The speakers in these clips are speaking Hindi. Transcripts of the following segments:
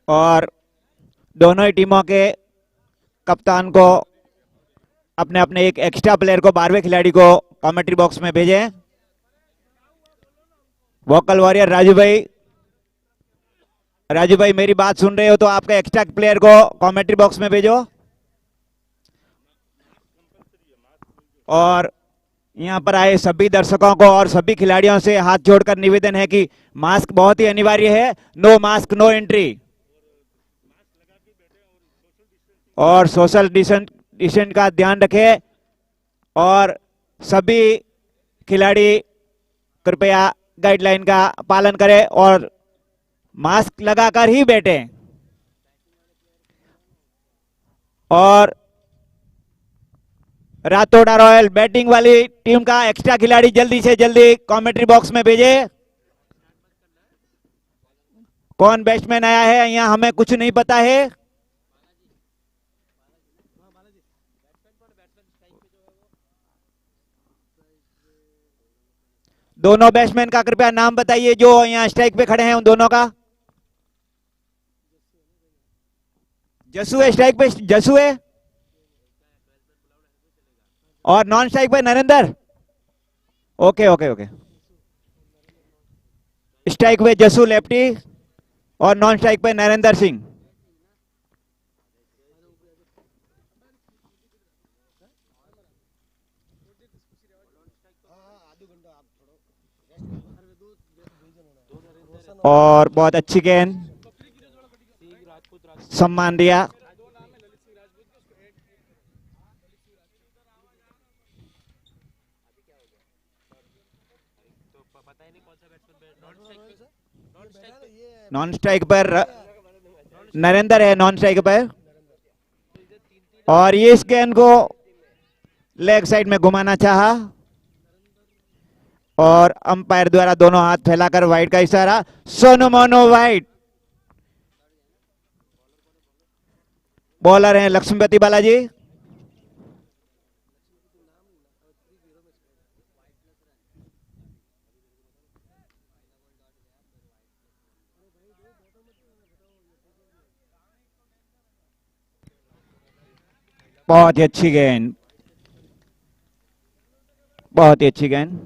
और दोनों ही टीमों के कप्तान को अपने अपने एक एक्स्ट्रा प्लेयर को 12वें खिलाड़ी को कमेंट्री बॉक्स में भेजें। वोकल वॉरियर राजू भाई मेरी बात सुन रहे हो तो आपके एक्स्ट्रा प्लेयर को कमेंट्री बॉक्स में भेजो। और यहां पर आए सभी दर्शकों को और सभी खिलाड़ियों से हाथ जोड़कर निवेदन है कि मास्क बहुत ही अनिवार्य है। नो मास्क नो एंट्री और सोशल डिस्टेंस का ध्यान रखें। और सभी खिलाड़ी कृपया गाइडलाइन का पालन करें और मास्क लगाकर ही बैठें। और रातोड़ा रॉयल बैटिंग वाली टीम का एक्स्ट्रा खिलाड़ी जल्दी से जल्दी कमेंट्री बॉक्स में भेजे। कौन बैट्समैन आया है यहाँ हमें कुछ नहीं पता है। दोनों बैट्समैन का कृपया नाम बताइए जो यहाँ स्ट्राइक पे खड़े हैं उन दोनों का। जसू है स्ट्राइक पे, जसू है। और नॉन स्ट्राइक पे Narendra. Okay okay okay. Strike पे जसू लेफ्टी और नॉन स्ट्राइक पे नरेंद्र सिंह। और बहुत अच्छी गेंद, सम्मान दिया। नॉन स्ट्राइक पर नरेंद्र है, नॉन स्ट्राइक पर। और ये इस गेंद को लेग साइड में घुमाना चाहा और अंपायर द्वारा दोनों हाथ फैलाकर वाइड का इशारा। सोनू मोनू वाइड। बॉलर हैं लक्ष्मीपति बालाजी। बहुत ही अच्छी गेंद, बहुत ही अच्छी गेंद।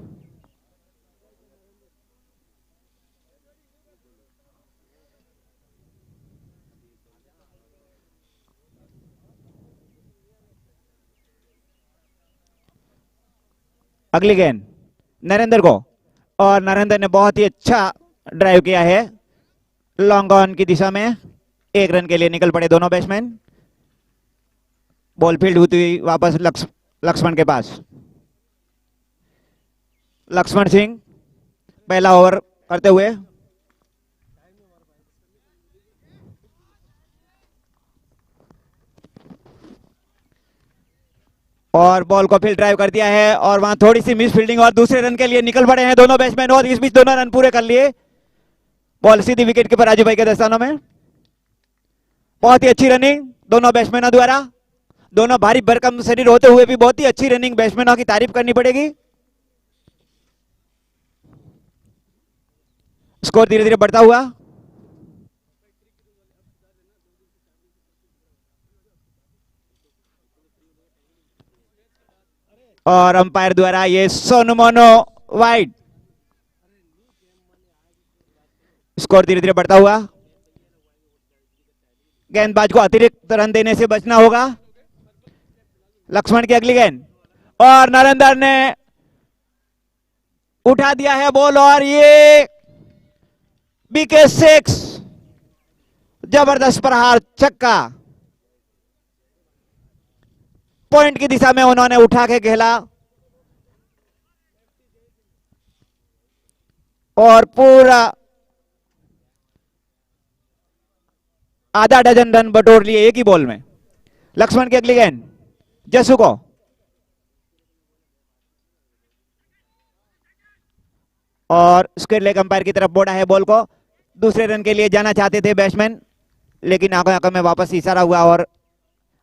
अगली गेंद नरेंद्र को और नरेंद्र ने बहुत ही अच्छा ड्राइव किया है लॉन्ग ऑन की दिशा में। 1 रन के लिए निकल पड़े दोनों बैट्समैन। बॉल फील्ड होती हुई वापस लक्ष्मण के पास। लक्ष्मण सिंह पहला ओवर करते हुए। और बॉल को फील्ड ड्राइव कर दिया है और वहां थोड़ी सी मिस फील्डिंग और दूसरे रन के लिए निकल पड़े हैं दोनों बैट्समैन और इस बीच दोनों रन पूरे कर लिए। बॉल सीधी विकेट कीपर राजू भाई के दस्तानों में। बहुत ही अच्छी रनिंग दोनों बैट्समैनों द्वारा। दोनों भारी भरकम शरीर होते हुए भी बहुत ही अच्छी रनिंग बैट्समैनों की तारीफ करनी पड़ेगी। स्कोर धीरे धीरे बढ़ता हुआ। और अंपायर द्वारा ये सोनू मोनू वाइड। स्कोर धीरे धीरे बढ़ता हुआ। गेंदबाज को अतिरिक्त रन देने से बचना होगा। लक्ष्मण की अगली गेंद और नरेंद्र ने उठा दिया है बॉल और ये विकेट 6। जबरदस्त प्रहार, छक्का। पॉइंट की दिशा में उन्होंने उठा के खेला और पूरा आधा डजन रन बटोर लिए एक ही बॉल में। लक्ष्मण की अगली गेंद जसू को और स्क्वायर लेग अंपायर की तरफ बोड़ा है बॉल को। दूसरे रन के लिए जाना चाहते थे बैट्समैन लेकिन आंखों आंखों में वापस इशारा हुआ और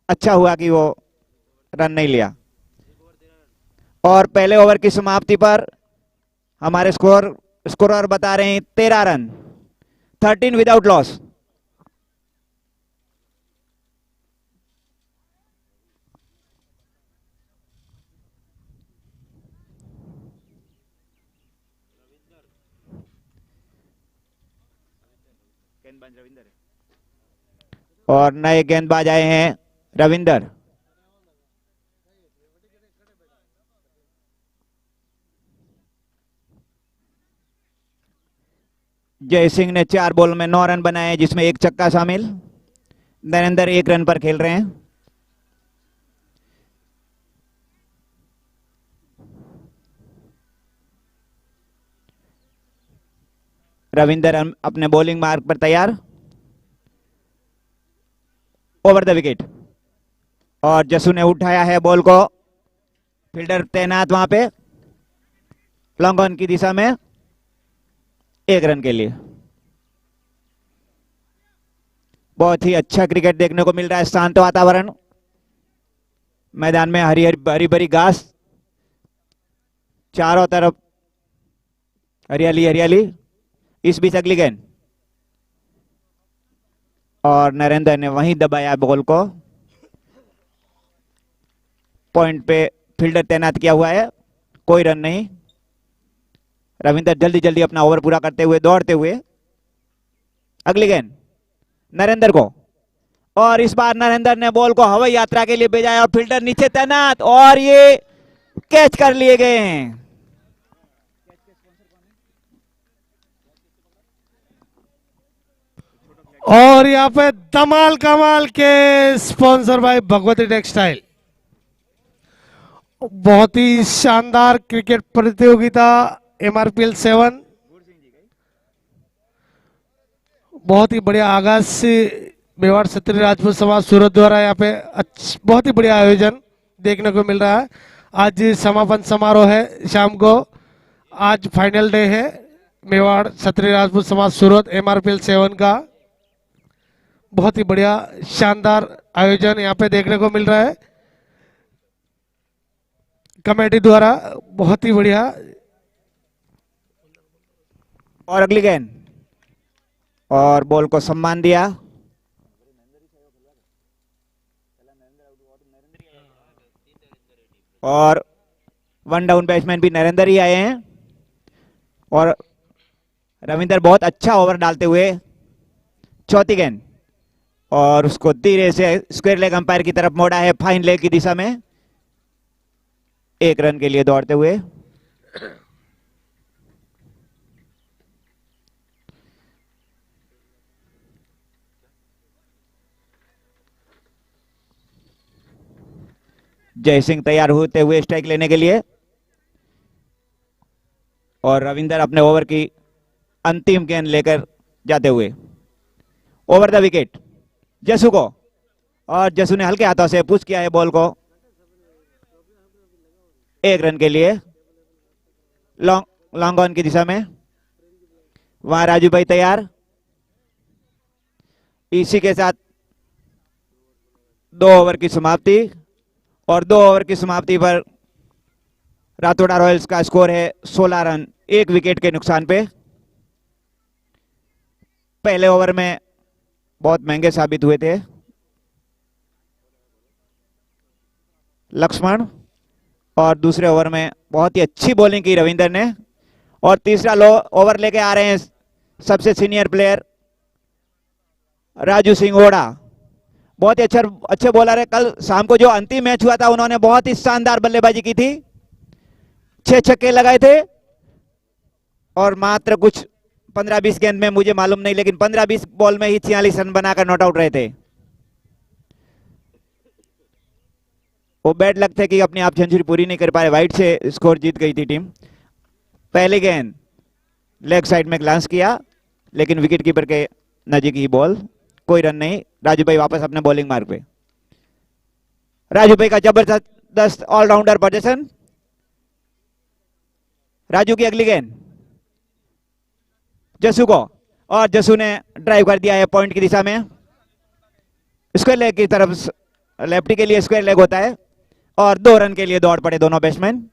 अच्छा हुआ कि वो रन नहीं लिया। और पहले ओवर की समाप्ति पर हमारे स्कोरर बता रहे हैं 13 रन, 13 विदाउट लॉस। और नए गेंदबाज आए हैं रविंदर। जय सिंह ने 4 बॉल में 9 रन बनाए जिसमें एक छक्का शामिल। नरेंद्र 1 रन पर खेल रहे हैं। रविंदर अपने बॉलिंग मार्ग पर तैयार। ओवर द विकेट और जसू ने उठाया है बॉल को। फील्डर तैनात वहां पे लॉन्ग ऑन की दिशा में 1 रन के लिए। बहुत ही अच्छा क्रिकेट देखने को मिल रहा है। शांत वातावरण, मैदान में हरी हरी भरी घास, चारों तरफ हरियाली हरियाली। इस बीच अगली गेंद और नरेंद्र ने वहीं दबाया बॉल को। पॉइंट पे फील्डर तैनात किया हुआ है, कोई रन नहीं। रविंदर जल्दी जल्दी अपना ओवर पूरा करते हुए दौड़ते हुए। अगली गेंद नरेंद्र को और इस बार नरेंद्र ने बॉल को हवाई यात्रा के लिए भेजा है और फील्डर नीचे तैनात और ये कैच कर लिए गए हैं। और यहाँ पे धमाल कमाल के स्पॉन्सर बाय भगवती टेक्सटाइल। बहुत ही शानदार क्रिकेट प्रतियोगिता MRPL 7, बहुत ही बढ़िया आगाज से मेवाड़ क्षत्रिय राजपूत समाज सूरत द्वारा यहाँ पे बहुत ही बढ़िया आयोजन देखने को मिल रहा है। आज समापन समारोह है शाम को, आज फाइनल डे है मेवाड़ क्षत्रिय राजपूत समाज सूरत MRPL 7 का। बहुत ही बढ़िया शानदार आयोजन यहाँ पे देखने को मिल रहा है कमेटी द्वारा, बहुत ही बढ़िया। और अगली गेंद और बॉल को सम्मान दिया। और 1 डाउन बैट्समैन भी नरेंद्र ही आए हैं और रविंदर बहुत अच्छा ओवर डालते हुए चौथी गेंद और उसको धीरे से स्क्वायर लेग अंपायर की तरफ मोड़ा है, फाइन लेग की दिशा में 1 रन के लिए दौड़ते हुए। जय सिंह तैयार होते हुए स्ट्राइक लेने के लिए और रविंदर अपने ओवर की अंतिम गेंद लेकर जाते हुए। ओवर द विकेट जसू को और जसू ने हल्के हाथों से पुश किया है बॉल को 1 रन के लिए लॉन्ग ऑन की दिशा में। वहां राजू भाई तैयार। इसी के साथ 2 ओवर की समाप्ति और 2 ओवर की समाप्ति पर रातोड़ा रॉयल्स का स्कोर है 16 रन 1 विकेट के नुकसान पे। पहले ओवर में बहुत महंगे साबित हुए थे लक्ष्मण और दूसरे ओवर में बहुत ही अच्छी बॉलिंग की रविंदर ने और तीसरा ओवर लेके आ रहे हैं सबसे सीनियर प्लेयर राजू सिंह ओड़ा। बहुत ही अच्छे बॉलर है। कल शाम को जो अंतिम मैच हुआ था उन्होंने बहुत ही शानदार बल्लेबाजी की थी, 6 छक्के लगाए थे और मात्र कुछ 15-20 गेंद में, मुझे मालूम नहीं, लेकिन 15-20 बॉल में ही 46 रन बनाकर नॉट आउट रहे थे। वो बैड लक थे कि अपनी आप सेंचुरी पूरी नहीं कर पाए, वाइड से स्कोर जीत गई थी टीम। पहली गेंद लेग साइड में ग्लांस किया लेकिन विकेट कीपर के नजीक ही बॉल, कोई रन नहीं। राजू भाई वापस अपने बॉलिंग मार्ग पे। राजू भाई का जबरदस्त ऑलराउंडर प्रदर्शन। राजू की अगली गेंद जसू को और जसू ने ड्राइव कर दिया है पॉइंट की दिशा में। स्क्वायर लेग की तरफ, लेफ्टी के लिए स्क्वायर लेग होता है और 2 रन के लिए दौड़ पड़े दोनों बैट्समैन।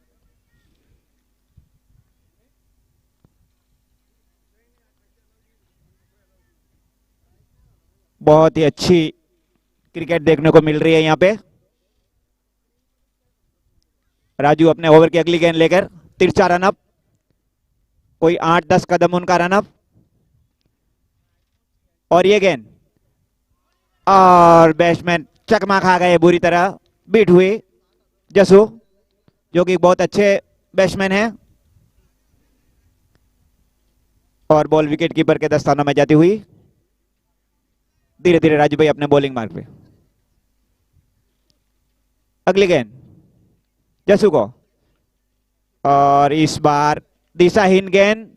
बहुत ही अच्छी क्रिकेट देखने को मिल रही है यहां पे। राजू अपने ओवर की अगली गेंद लेकर तिरछा रनअप, कोई 8-10 कदम उनका रनअप और ये गेंद, और बैट्समैन चकमा खा गए, बुरी तरह बीट हुई जसू, जो कि बहुत अच्छे बैट्समैन हैं। और बॉल विकेट कीपर के दस्तानों में जाती हुई। धीरे धीरे राजू भाई अपने बॉलिंग मार्ग पे। अगली गेंद जसू को, और इस बार दिशाहीन गेंद,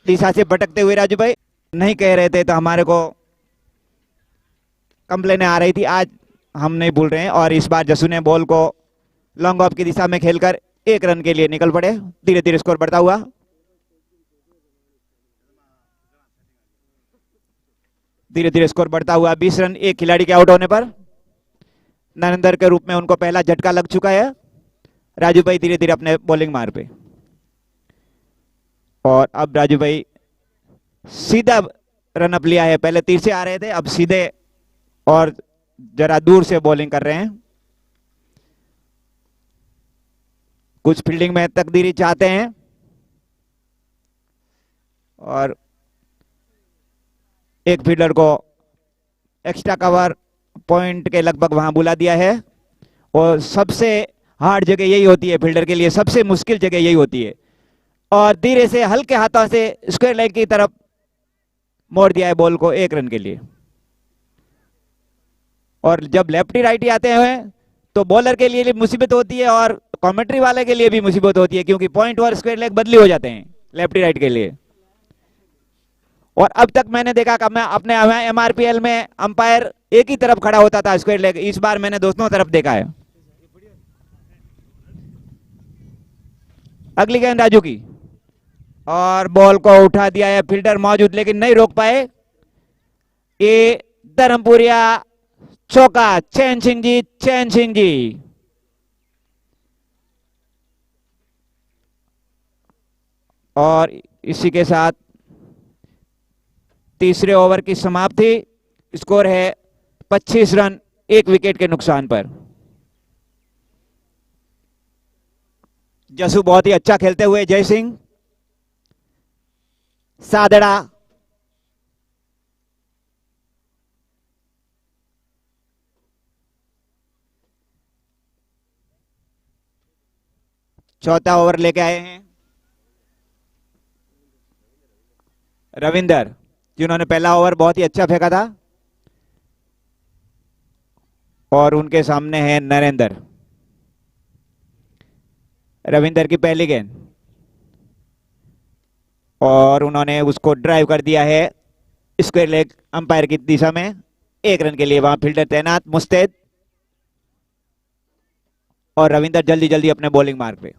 दिशा से भटकते हुए राजू भाई नहीं कह रहे थे तो हमारे को कंप्लेन आ रही थी, आज हम नहीं भूल रहे हैं। और इस बार जसू ने बॉल को लॉन्ग ऑफ की दिशा में खेलकर 1 रन के लिए निकल पड़े। धीरे धीरे स्कोर बढ़ता हुआ। धीरे धीरे स्कोर बढ़ता हुआ 20 रन एक खिलाड़ी के आउट होने पर। नरेंद्र के रूप में उनको पहला झटका लग चुका है। राजू भाई धीरे धीरे अपने बॉलिंग मार पे, और अब राजू भाई सीधा रन अप लिया है। पहले तीर से आ रहे थे, अब सीधे और जरा दूर से बॉलिंग कर रहे हैं। कुछ फील्डिंग में तकदीरी चाहते हैं, और एक फील्डर को एक्स्ट्रा कवर पॉइंट के लगभग वहां बुला दिया है। और सबसे हार्ड जगह यही होती है फील्डर के लिए, सबसे मुश्किल जगह यही होती है। और धीरे से हल्के हाथों से स्क्वायर लेग की तरफ मोड़ दिया है बॉल को 1 रन के लिए। और जब लेफ्टी राइटी आते हैं तो बॉलर के लिए भी मुसीबत होती है और कमेंट्री वाले के लिए भी मुसीबत होती है, क्योंकि पॉइंट और स्क्वायर लेग बदली हो जाते हैं लेफ्टी राइट के लिए। और अब तक मैंने देखा कि मैं अपने MRPL में अंपायर एक ही तरफ खड़ा होता था स्क्वायर लेग, इस बार मैंने दोनों तरफ देखा है। अगली गेंद राजू की, और बॉल को उठा दिया है, फील्डर मौजूद लेकिन नहीं रोक पाए। ये धर्मपुरिया चौका, चैन सिंह जी, चैन सिंह जी। और इसी के साथ तीसरे ओवर की समाप्ति। स्कोर है 25 रन 1 विकेट के नुकसान पर। जसू बहुत ही अच्छा खेलते हुए, जय सिंह, सादड़ा, चौथा ओवर लेके आए हैं रविंदर, जिन्होंने पहला ओवर बहुत ही अच्छा फेंका था। और उनके सामने है नरेंद्र। रविंदर की पहली गेंद, और उन्होंने उसको ड्राइव कर दिया है स्क्वायर लेग अंपायर की दिशा में। 1 रन के लिए वहां फील्डर तैनात मुस्तैद, और रविंदर जल्दी जल्दी अपने बॉलिंग मार्ग पे।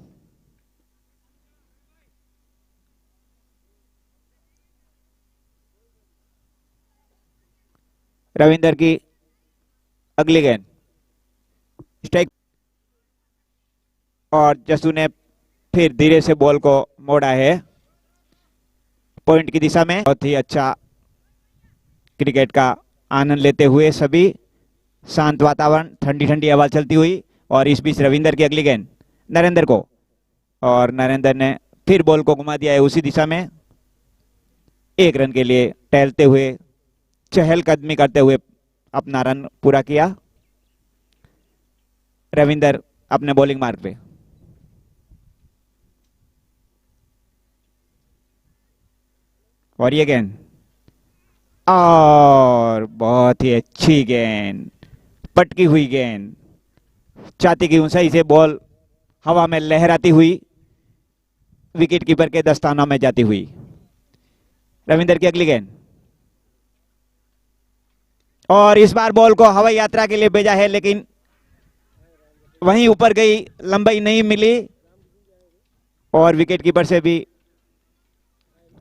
रविंदर की अगली गेंद स्ट्राइक, और जसू ने फिर धीरे से बॉल को मोड़ा है पॉइंट की दिशा में। बहुत ही अच्छा क्रिकेट का आनंद लेते हुए सभी, शांत वातावरण, ठंडी ठंडी हवा चलती हुई। और इस बीच रविंदर की अगली गेंद नरेंद्र को, और नरेंद्र ने फिर बॉल को घुमा दिया है उसी दिशा में। 1 रन के लिए टहलते हुए, चहलकदमी करते हुए अपना रन पूरा किया रविंदर अपने बॉलिंग मार्ग पे। और ये गेंद, और बहुत ही अच्छी गेंद, पटकी हुई गेंद, छाती की ऊंचाई से बॉल हवा में लहराती हुई विकेट कीपर के दस्तानों में जाती हुई। रविंदर की अगली गेंद, और इस बार बॉल को हवाई यात्रा के लिए भेजा है, लेकिन वहीं ऊपर गई, लंबाई नहीं मिली, और विकेट कीपर से भी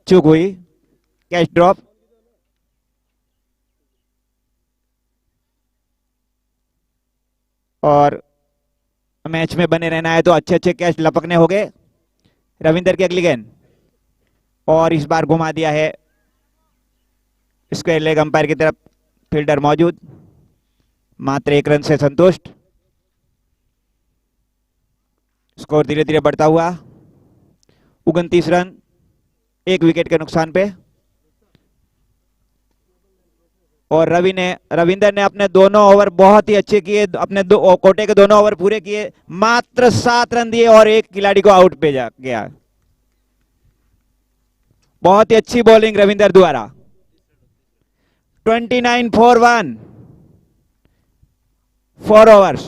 चूक हुई, कैच ड्रॉप। और मैच में बने रहना है तो अच्छे अच्छे कैच लपकने होंगे। रविंदर की अगली गेंद, और इस बार घुमा दिया है स्क्वायर लेग अंपायर की तरफ, फील्डर मौजूद, मात्र 1 रन से संतुष्ट। स्कोर धीरे धीरे बढ़ता हुआ 29 रन 1 विकेट के नुकसान पे। और रविंदर ने अपने दोनों ओवर बहुत ही अच्छे किए, अपने कोटे के दोनों ओवर पूरे किए, मात्र 7 रन दिए और एक खिलाड़ी को आउट पे जा गया। बहुत ही अच्छी बॉलिंग रविंदर द्वारा। 29 for 1 4 ओवर्स,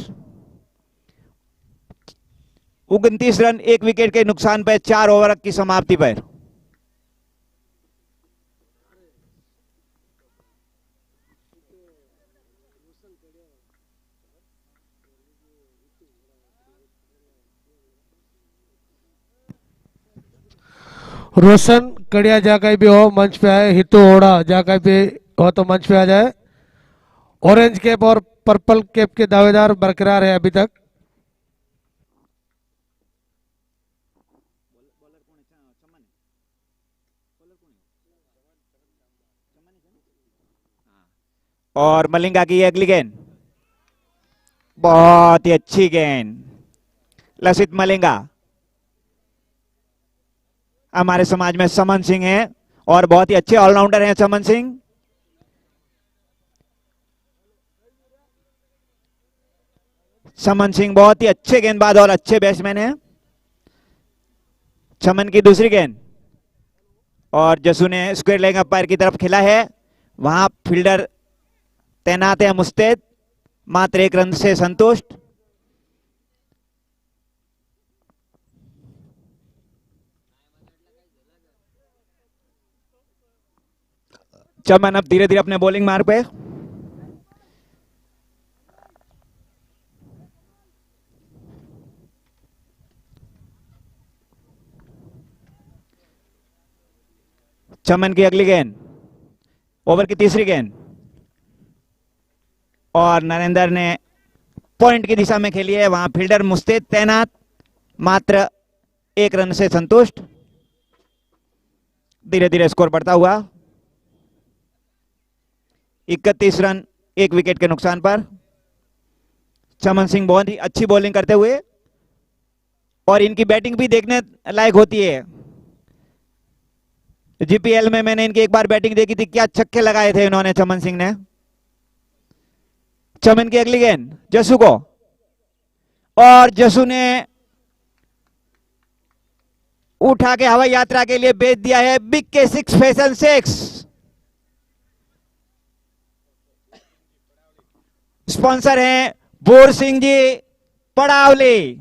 29 रन, 1 विकेट के नुकसान पर 4 ओवर की समाप्ति पर। रोशन कड़िया जहाँ कहीं भी हो मंच पे आए, हितू ओड़ा जहाँ कहीं भी हो तो मंच पे आ जाए। ऑरेंज कैप और पर्पल कैप के दावेदार बरकरार है अभी तक। और मलिंगा की अगली गेंद, बहुत ही अच्छी गेंद, लसित मलिंगा। हमारे समाज में समन सिंह हैं और बहुत ही अच्छे ऑलराउंडर हैं समन सिंह। समन सिंह बहुत ही अच्छे गेंदबाज और अच्छे बैट्समैन हैं। चमन की दूसरी गेंद, और जसू ने स्क्वायर लेग अंपायर की तरफ खेला है, वहां फील्डर तैनात है मुस्तैद, मात्र 1 रन से संतुष्ट। चमन अब धीरे धीरे अपने बॉलिंग मार्ग पे। चमन की अगली गेंद, ओवर की तीसरी गेंद, और नरेंद्र ने पॉइंट की दिशा में खेली है, वहां फील्डर मुस्तैद तैनात, मात्र 1 रन से संतुष्ट। धीरे धीरे स्कोर बढ़ता हुआ, 31 रन, 1 विकेट के नुकसान पर। चमन सिंह बहुत ही अच्छी बॉलिंग करते हुए, और इनकी बैटिंग भी देखने लायक होती है। जीपीएल में मैंने इनकी एक बार बैटिंग देखी थी, क्या छक्के लगाए थे इन्होंने, चमन सिंह ने। चमन की अगली गेंद जसू को, और जसू ने उठा के हवाई यात्रा के लिए भेज दिया है बिग के 6 फैशन 6। स्पॉन्सर हैं बोर सिंह जी पड़ावली।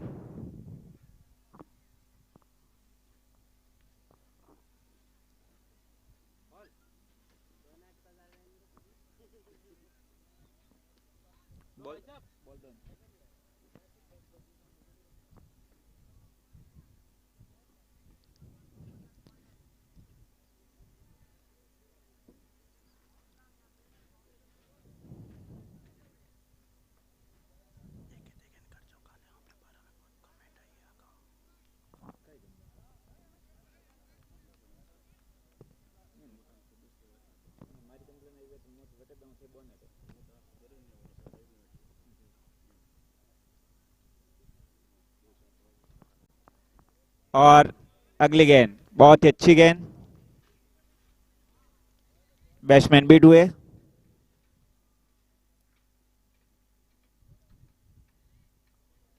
और अगली गेंद बहुत ही अच्छी गेंद, बैट्समैन बीट हुए।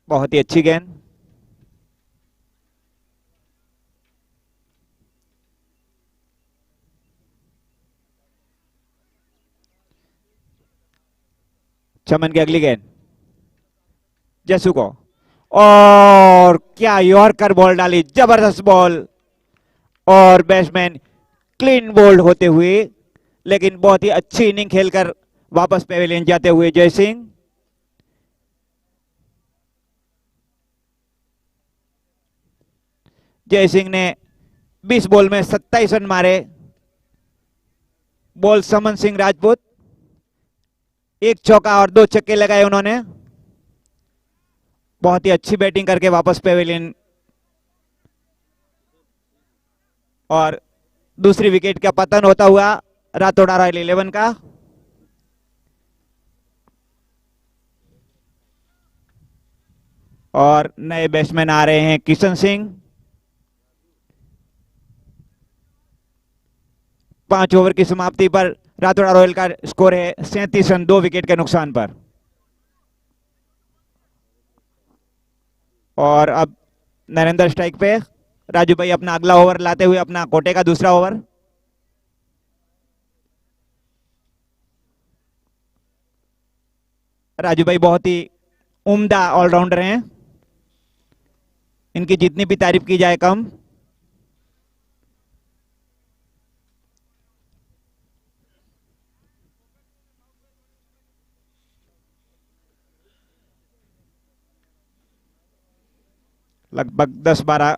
बहुत ही अच्छी गेंद, चमन की अगली गेंद जसू को, और क्या यॉर्कर बॉल डाली, जबरदस्त बॉल, और बैट्समैन क्लीन बोल्ड होते हुए, लेकिन बहुत ही अच्छी इनिंग खेलकर वापस पेविलियन जाते हुए जय सिंह। जय सिंह ने 20 बॉल में 27 रन मारे। बॉल समन सिंह राजपूत, 1 चौका और 2 छक्के लगाए उन्होंने। बहुत ही अच्छी बैटिंग करके वापस पेविलियन, और दूसरी विकेट का पतन होता हुआ रातोड़ा रॉयल 11 का। और नए बैट्समैन आ रहे हैं किशन सिंह। 5 ओवर की समाप्ति पर रातोड़ा रॉयल का स्कोर है 37 रन 2 विकेट के नुकसान पर। और अब नरेंद्र स्ट्राइक पे, राजू भाई अपना अगला ओवर लाते हुए अपना कोटे का दूसरा ओवर। राजू भाई बहुत ही उम्दा ऑलराउंडर हैं, इनकी जितनी भी तारीफ की जाए कम। लगभग 10-12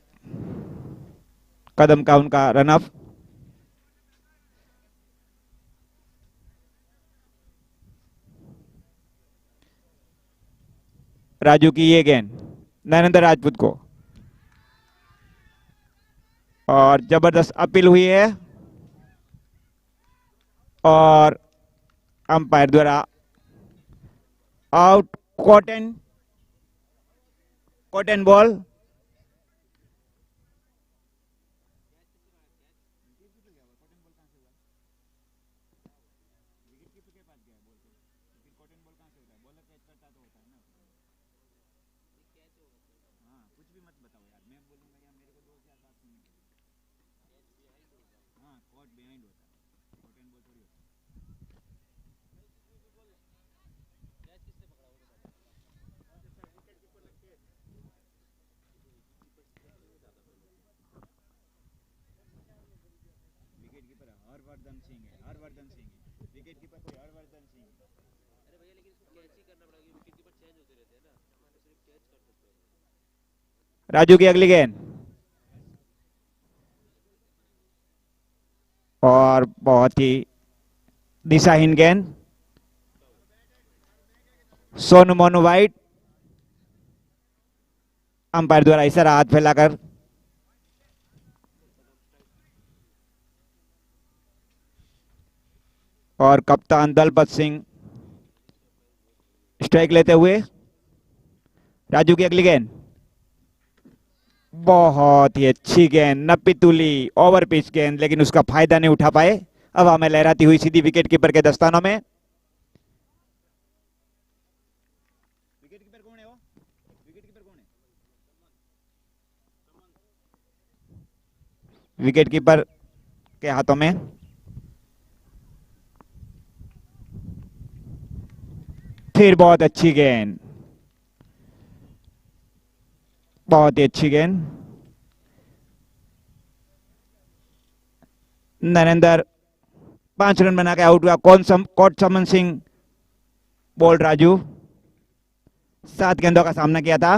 कदम का उनका रन अप। राजू की ये गेंद नरेंद्र राजपूत को, और जबरदस्त अपील हुई है और अंपायर द्वारा आउट। Cotton ball. राजू की अगली गेंद, और बहुत ही दिशाहीन गेंद। सोनू मोनू वाइट, अंपायर द्वारा इशारा हाथ फैलाकर। और कप्तान दलपत सिंह स्ट्राइक लेते हुए। राजू की अगली गेंद, बहुत ही अच्छी गेंद, नप्पी तुली ओवर पिच गेंद, लेकिन उसका फायदा नहीं उठा पाए। अब हमें लहराती हुई सीधी विकेट कीपर के दस्तानों में। विकेट कीपर कौन है वो? विकेट कीपर कौन है? विकेट कीपर के हाथों में। फिर बहुत अच्छी गेंद, बहुत ही अच्छी गेंद। नरेंद्र 5 रन बना के आउट हुआ। कोट समन सिंह बोल्ड राजू 7 गेंदों का सामना किया था।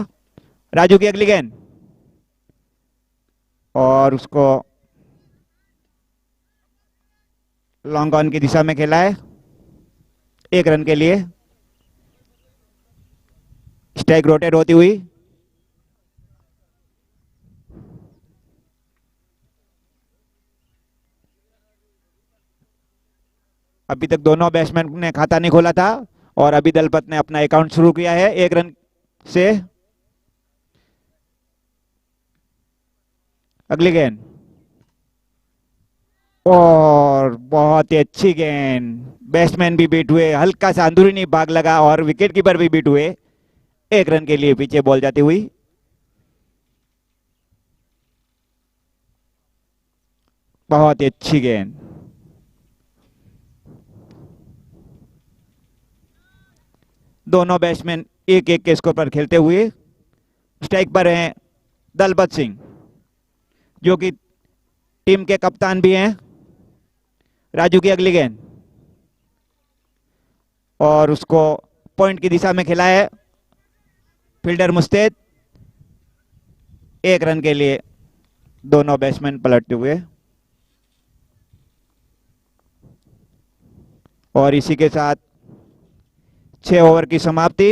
राजू की अगली गेंद, और उसको लॉन्ग ऑन की दिशा में खेला है 1 रन के लिए। स्ट्राइक रोटेट होती हुई। अभी तक दोनों बैट्समैन ने खाता नहीं खोला था, और अभी दलपत ने अपना अकाउंट शुरू किया है 1 रन से। अगली गेंद, और बहुत ही अच्छी गेंद। बैट्समैन भी बीट हुए, हल्का सा अंदरूनी भाग लगा, और विकेट कीपर भी बीट हुए। 1 रन के लिए पीछे बॉल जाती हुई। बहुत ही अच्छी गेंद। दोनों बैट्समैन 1-1 के स्कोर पर खेलते हुए। स्ट्राइक पर हैं दलपत सिंह, जो कि टीम के कप्तान भी हैं। राजू की अगली गेंद, और उसको पॉइंट की दिशा में खेला है फील्डर मुस्तैद। 1 रन के लिए दोनों बैट्समैन पलटते हुए। और इसी के साथ 6 ओवर की समाप्ति।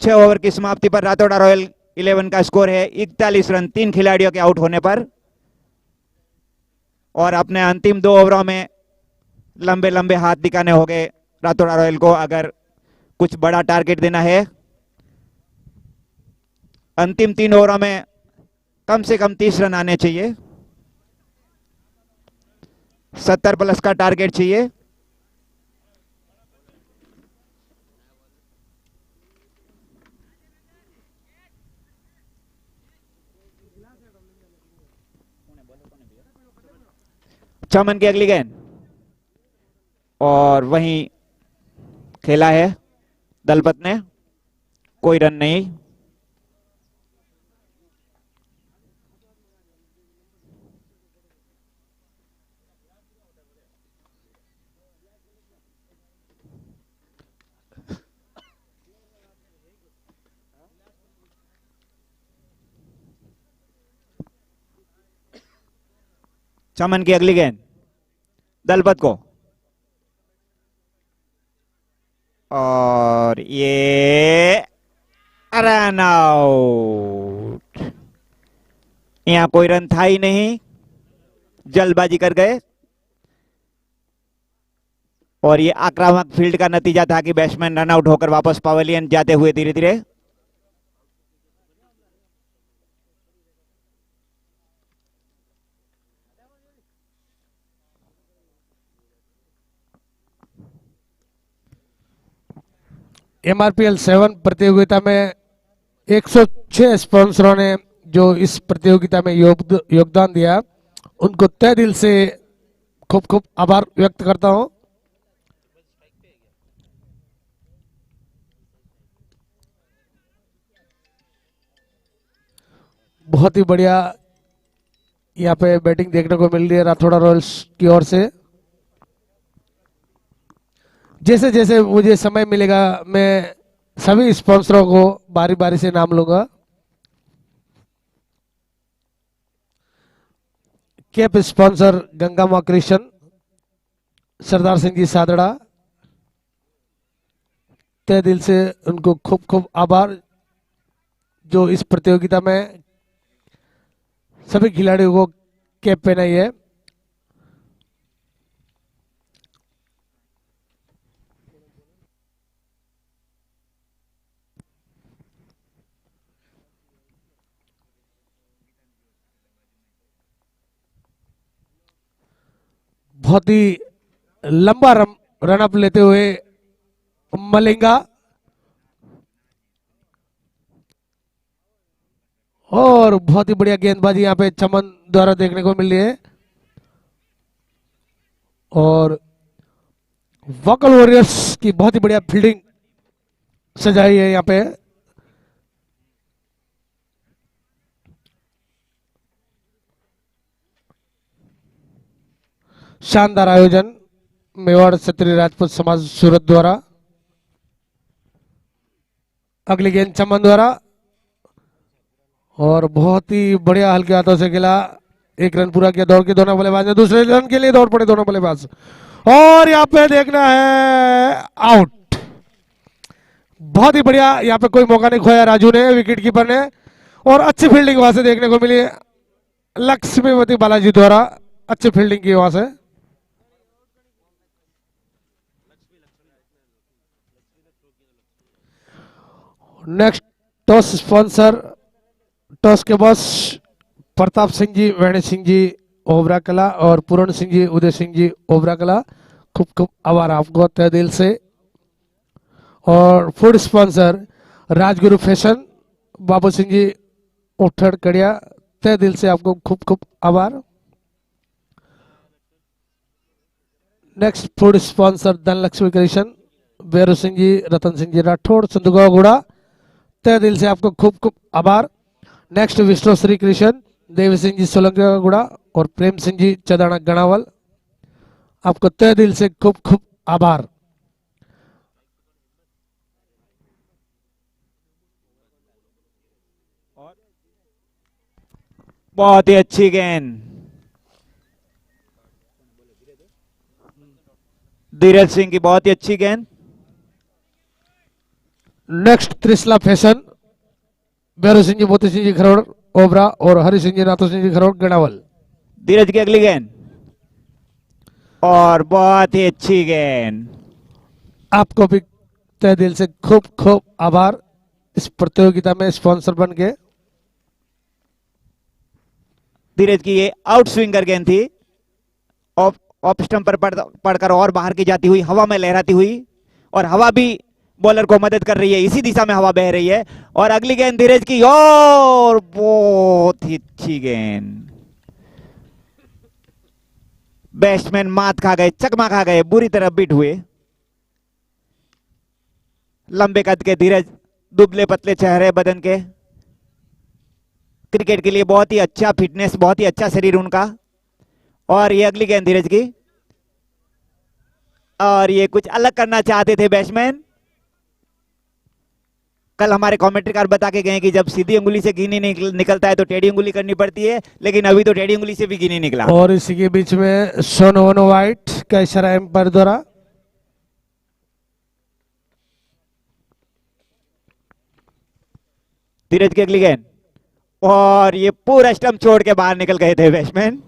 6 ओवर की समाप्ति पर रातोड़ा रॉयल 11 का स्कोर है 41 रन 3 खिलाड़ियों के आउट होने पर। और अपने अंतिम 2 ओवरों में लंबे लंबे हाथ दिखाने होंगे रातोड़ा रॉयल को, अगर कुछ बड़ा टारगेट देना है। अंतिम 3 ओवरों में कम से कम 30 रन आने चाहिए। 70 प्लस का टारगेट चाहिए। चमन की अगली गेंद और वहीं खेला है दलपत ने, कोई रन नहीं। चमन की अगली गेंद दलपत को और ये रन आउट। यहां कोई रन था ही नहीं, जल्दबाजी कर गए और ये आक्रामक फील्ड का नतीजा था कि बैट्समैन रन आउट होकर वापस पवेलियन जाते हुए धीरे धीरे। MRPL 7 प्रतियोगिता में 106 स्पॉन्सरों ने जो इस प्रतियोगिता में योगदान दिया, उनको तहे दिल से खूब खूब आभार व्यक्त करता हूं। बहुत ही बढ़िया यहाँ पे बैटिंग देखने को मिल रही है राठौड़ा रॉयल्स की ओर से। जैसे जैसे मुझे समय मिलेगा मैं सभी स्पॉन्सरों को बारी बारी से नाम लूंगा। कैप स्पॉन्सर गंगा मां क्रिश्चियन, सरदार सिंह जी सादड़ा, तहे दिल से उनको खूब खूब आभार जो इस प्रतियोगिता में सभी खिलाड़ियों को कैप पहनाई है। बहुत ही लंबा रन अप लेते हुए मलिंगा और बहुत ही बढ़िया गेंदबाजी यहाँ पे चमन द्वारा देखने को मिल रही है। और वोकल वॉरियर्स की बहुत ही बढ़िया फील्डिंग सजाई है यहाँ पे। शानदार आयोजन मेवाड़ क्षत्रिय राजपूत समाज सूरत द्वारा। अगली गेंद चमन द्वारा और बहुत ही बढ़िया हल्के हाथों से खेला, एक रन पूरा किया। दौड़ के दोनों बल्लेबाज ने, दूसरे रन के लिए दौड़ पड़े दोनों बल्लेबाज और यहाँ पे देखना है आउट। बहुत ही बढ़िया, यहाँ पे कोई मौका नहीं खोया राजू ने, विकेट कीपर ने, और अच्छी फील्डिंग वहां से देखने को मिली लक्ष्मीवती बालाजी द्वारा। अच्छी फील्डिंग की वहां से। नेक्स्ट टॉस स्पॉन्सर, टॉस के बॉस प्रताप सिंह जी, वेणी सिंह जी ओबरा कला और पूर्ण सिंह जी, उदय सिंह जी ओबरा कला, खूब खूब आभार आपको तहे दिल से। और food sponsor Rajguru fashion, Babu Singh ji उठड़ कड़िया, तहे दिल से आपको खूब खूब आभार। Next food sponsor Dhanlakshmi Krishna, Beru Singh ji, Ratan Singh ji Rathore, Sindhugaon Guda, तहे दिल से आपको खूब खूब आभार। नेक्स्ट विष्णु श्री कृष्ण, देवी सिंह जी सोलंकी गुड़ा और प्रेम सिंह जी चदाना गणावल, आपको तहे दिल से खूब खूब आभार। बहुत ही अच्छी गेंद धीरज सिंह की, बहुत ही अच्छी गेंद। नेक्स्ट त्रिशला फैशन, भैरव सिंह जी, मोती सिंह जी खरोड़ ओबरा और हरि सिंह जी, नाथो सिंह जी खरोड़ गणावल। धीरज की अगली गेंद और बहुत ही अच्छी गेंद। आपको भी तहे दिल से खूब खूब आभार इस प्रतियोगिता में स्पॉन्सर बन के। धीरज की ये आउट स्विंगर गेंद थी, ऑफ स्टंप पर पड़कर और बाहर की जाती हुई, हवा में लहराती हुई, और हवा भी बॉलर को मदद कर रही है, इसी दिशा में हवा बह रही है। और अगली गेंद धीरज की और बहुत ही अच्छी गेंद, बैट्समैन मात खा गए, चकमा खा गए, बुरी तरह बीट हुए। लंबे कद के धीरज, दुबले पतले चेहरे बदन के, क्रिकेट के लिए बहुत ही अच्छा फिटनेस, बहुत ही अच्छा शरीर उनका। और ये अगली गेंद धीरज की, और ये कुछ अलग करना चाहते थे बैट्समैन। कल हमारे कमेंट्रीकार बता के गए कि जब सीधी उंगली से घी नहीं निकलता है तो टेढ़ी उंगली करनी पड़ती है, लेकिन अभी तो टेढ़ी उंगली से भी घी नहीं निकला। और इसी के बीच में सोनो वाइट का इशारा एम्पायर द्वारा। धीरज की अगली गेंद, और ये पूरा स्टंप छोड़ के बाहर निकल गए थे बैट्समैन।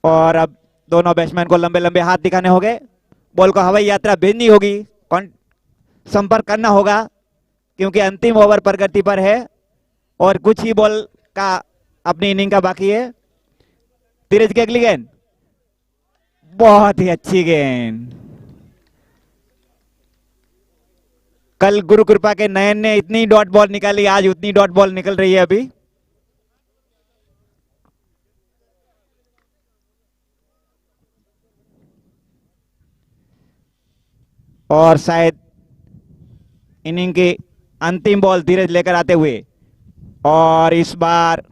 और अब दोनों बैट्समैन को लंबे लंबे हाथ दिखाने होंगे, बॉल को हवाई यात्रा भेजनी होगी, संपर्क करना होगा, क्योंकि अंतिम ओवर प्रगति पर है और कुछ ही बॉल का अपनी इनिंग का बाकी है। धीरज की अगली गेंद, बहुत ही अच्छी गेंद। कल गुरु कृपा के नयन ने इतनी डॉट बॉल निकाली, आज उतनी डॉट बॉल निकल रही है अभी। और शायद इनिंग की अंतिम बॉल धीरज लेकर आते हुए, और इस बार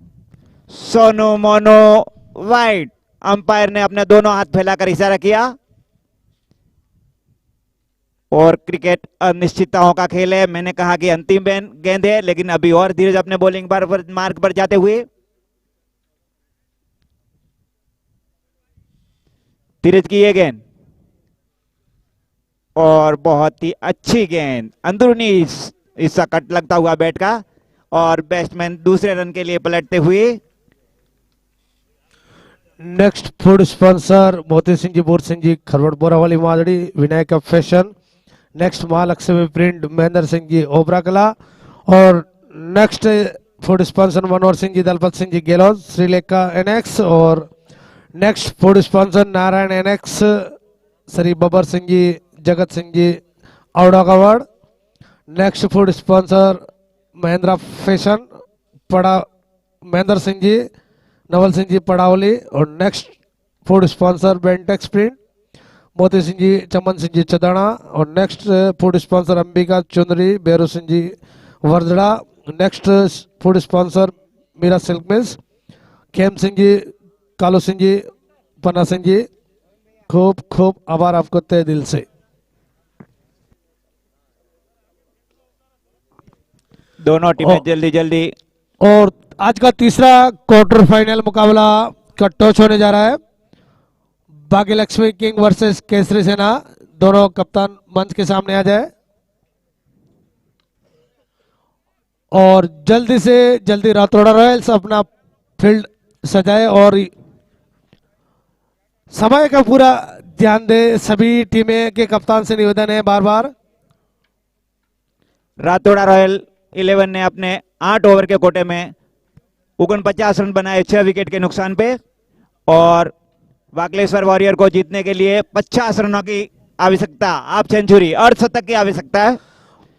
सोनू मोनो वाइट। अंपायर ने अपने दोनों हाथ फैलाकर इशारा किया। और क्रिकेट अनिश्चितताओं का खेल है। मैंने कहा कि अंतिम गेंद है, लेकिन अभी और धीरज अपने बॉलिंग मार्ग पर जाते हुए। धीरज की ये गेंद, और बहुत ही अच्छी गेंद, अंदरूनी हिस्सा कट लगता हुआ बैट का, और बैट्समैन दूसरे रन के लिए पलटते हुए। Next food sponsor Moti Singh ji, Bor Singh ji, Kharwat Borawali Madri, Vinayak fashion. Next Mahalakshmi print, Mahendra Singh ji, Obra Kala. और next food sponsor Manohar Singh ji, Dalpat Singh ji, Gelauj, Shrilekha NX. और next food sponsor Narayan NX, Shri Babar Singh ji, Jagat Singh ji, Audagarh. Next food sponsor Mahendra fashion, Pada Mahendra Singh ji, Naval Singh ji, Padawali. और next food sponsor Bentex print, Moti Singh जी, चमन सिंह जी, चदाना। और next food sponsor Ambika Chundri, Beru Singh ji, Varjada. Next food sponsor Meera silk mills, Khem Singh ji, Kalu Singh ji, Panna Singh ji. खूब खूब आभार आपको तहे दिल से। दोनों टीमें जल्दी जल्दी। और आज का तीसरा क्वार्टर फाइनल मुकाबला का टॉस होने जा रहा है। भाग्यलक्ष्मी किंग वर्सेस केसरी सेना। दोनों कप्तान मंच के सामने आ जाए और जल्दी से जल्दी रातोड़ा रॉयल्स अपना फील्ड सजाए और समय का पूरा ध्यान दे। सभी टीमें के कप्तान से निवेदन है बार बार। रातोड़ा रॉयल 11 ने अपने 8 ओवर के कोटे में 49 रन बनाए 6 विकेट के नुकसान पे, और वाकलेश्वर वॉरियर को जीतने के लिए 50 रनों की आवश्यकता, हाफ सेंचुरी, अर्धशतक की आवश्यकता है।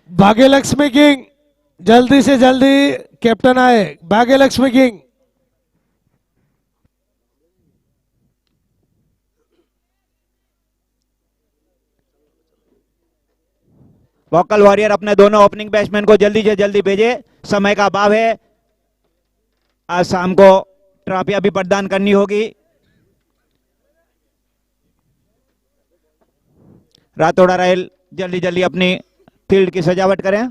भाग्यलक्ष्मी किंग जल्दी से जल्दी कैप्टन आए। भाग्यलक्ष्मी किंग। वोकल वॉरियर अपने दोनों ओपनिंग बैट्समैन को जल्दी से जल्दी भेजे, समय का अभाव है। आज शाम को ट्रॉफियां भी प्रदान करनी होगी। रातोड़ा रॉयल जल्दी जल्दी अपनी फील्ड की सजावट करें।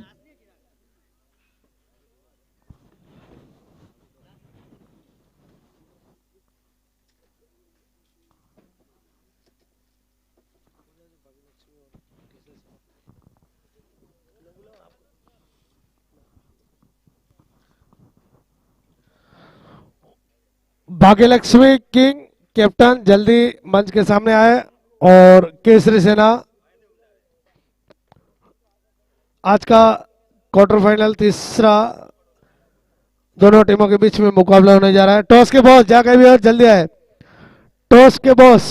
भाग्यलक्ष्मी किंग कैप्टन जल्दी मंच के सामने आए। और केसरी सेना आज का क्वार्टर फाइनल तीसरा दोनों टीमों के बीच में मुकाबला होने जा रहा है। टॉस के बॉस जाके भी और जल्दी आए। टॉस के बॉस।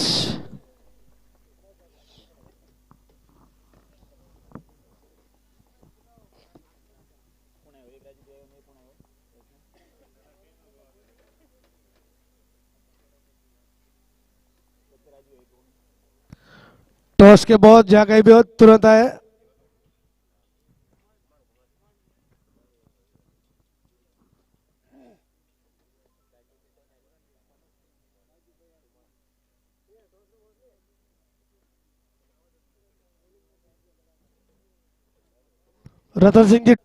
टॉस के बहुत जगह भी तुरंत आए। रतन सिंह जी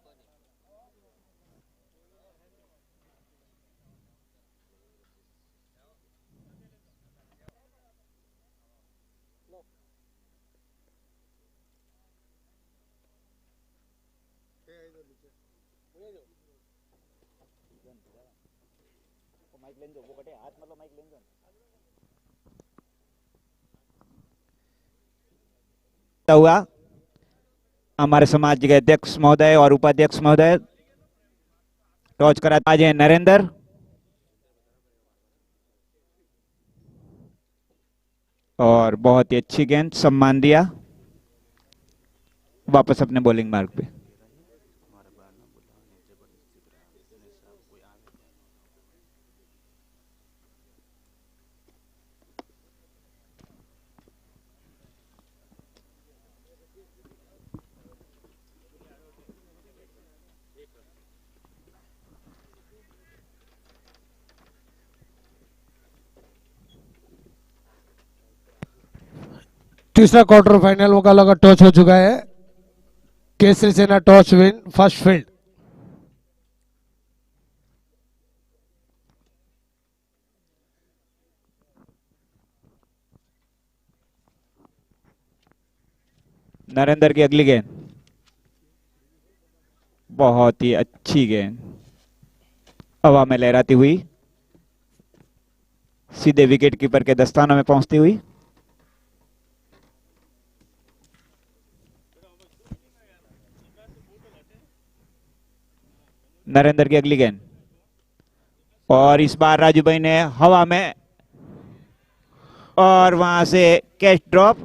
हुआ हमारे समाज के अध्यक्ष महोदय और उपाध्यक्ष महोदय टॉस कराते आज हैं नरेंद्र और बहुत ही अच्छी गेंद, सम्मान दिया, वापस अपने बॉलिंग मार्ग पे। तीसरा क्वार्टर फाइनल मुकाबला का टॉस हो चुका है। केसरी सेना toss win first field. Narendra की अगली गेंद, बहुत ही अच्छी गेंद, हवा में लहराती हुई सीधे विकेट कीपर के दस्तानों में पहुंचती हुई। नरेंद्र की अगली गेंद और इस बार राजू भाई ने हवा में और वहां से कैच ड्रॉप,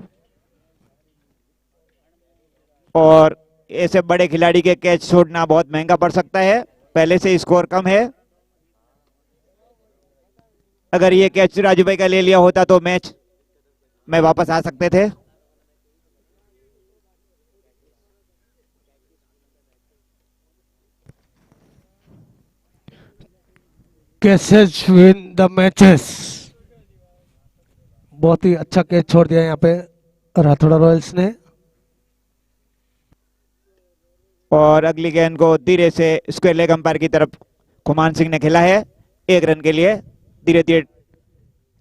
और ऐसे बड़े खिलाड़ी के कैच छोड़ना बहुत महंगा पड़ सकता है। पहले से स्कोर कम है। अगर ये कैच राजू भाई का ले लिया होता तो मैच में वापस आ सकते थे। Cases win the matches. बहुत ही अच्छा कैच छोड़ दिया यहाँ पे राठौड़ा रॉयल्स ने। और अगली गेंद को धीरे से स्क्वायर लेग अंपायर की तरफ कुमान सिंह ने खेला है 1 रन के लिए। धीरे धीरे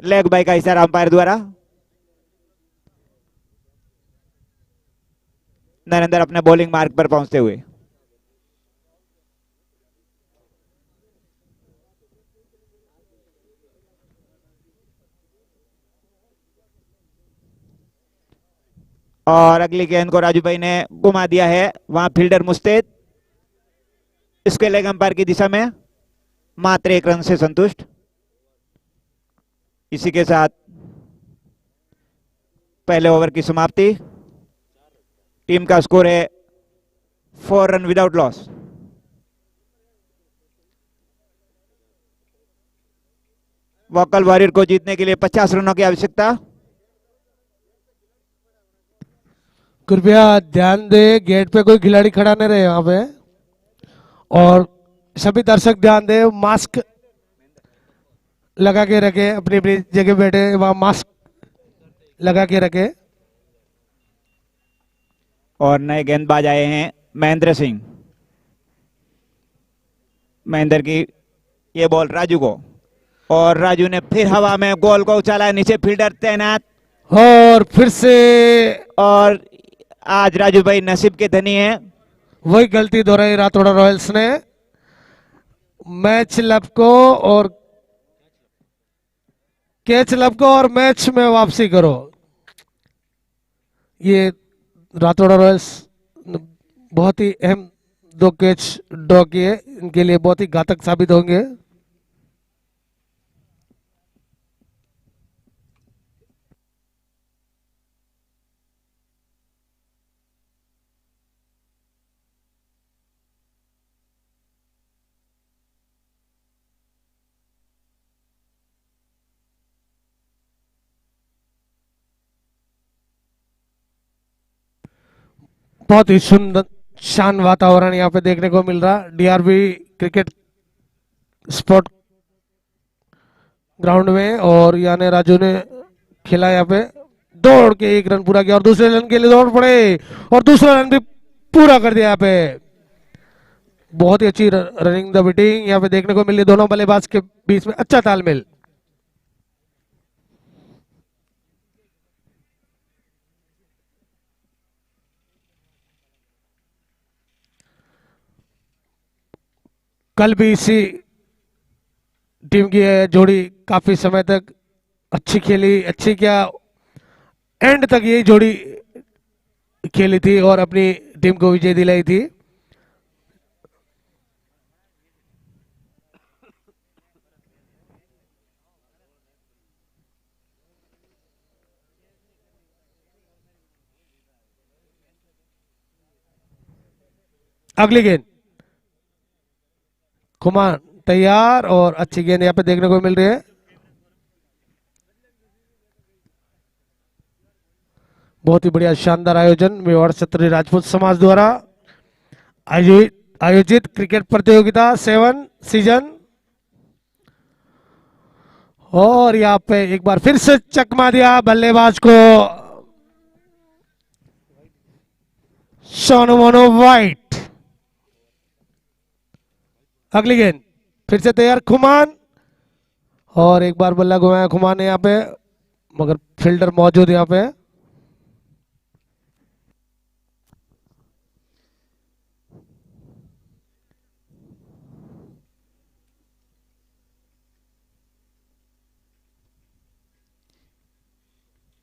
लेग बाय का इशारा अंपायर द्वारा। नरेंद्र अपने बॉलिंग मार्ग पर पहुंचते हुए। और अगली गेंद को राजू भाई ने घुमा दिया है, वहां फील्डर मुस्तैद इसके लेग अंपायर की दिशा में, मात्र 1 रन से संतुष्ट। इसी के साथ पहले ओवर की समाप्ति। टीम का स्कोर है 4 run without loss. Vocal warrior को जीतने के लिए 50 रनों की आवश्यकता। कृपया ध्यान दे, गेट पे कोई खिलाड़ी खड़ा नहीं रहे यहाँ पे। और सभी दर्शक ध्यान दे, मास्क लगा के रखे, अपनी अपनी जगह बैठे वहां मास्क लगा के रखे। और नए गेंदबाज आए हैं महेंद्र सिंह। महेंद्र की ये बॉल राजू को, और राजू ने फिर हवा में बॉल को उछाला, नीचे फील्डर तैनात। और फिर से और आज राजू भाई नसीब के धनी हैं। वही गलती दोहराई राठौड़ा रॉयल्स ने। मैच लब को और कैच लब को और मैच में वापसी करो। ये राठौड़ा रॉयल्स बहुत ही अहम 2 कैच ड्रॉ किए, इनके लिए बहुत ही घातक साबित होंगे। बहुत ही सुंदर शान वातावरण यहाँ पे देखने को मिल रहा। डीआरबी क्रिकेट स्पोर्ट ग्राउंड में, और यानी राजू ने खेला यहाँ पे, दौड़ के 1 रन पूरा किया और दूसरे रन के लिए दौड़ पड़े और दूसरा रन भी पूरा कर दिया यहाँ पे। बहुत ही अच्छी रनिंग द बिटिंग यहाँ पे देखने को मिली, दोनों बल्लेबाज के बीच में अच्छा तालमेल। कल भी इसी टीम की जोड़ी काफी समय तक अच्छी खेली, अच्छी क्या एंड तक यही जोड़ी खेली थी और अपनी टीम को विजय दिलाई थी। अगली गेंद कुमार तैयार और अच्छी गेंद यहाँ पे देखने को मिल रही है। बहुत ही बढ़िया शानदार आयोजन मेवाड़ क्षत्रिय राजपूत समाज द्वारा आयोजित क्रिकेट प्रतियोगिता 7 सीजन। और यहाँ पे एक बार फिर से चकमा दिया बल्लेबाज को सोनू मोनू वाइट। अगली गेंद फिर से तैयार खुमान, और एक बार बल्ला घुमाया खुमान ने यहाँ पे, मगर फील्डर मौजूद यहाँ पे।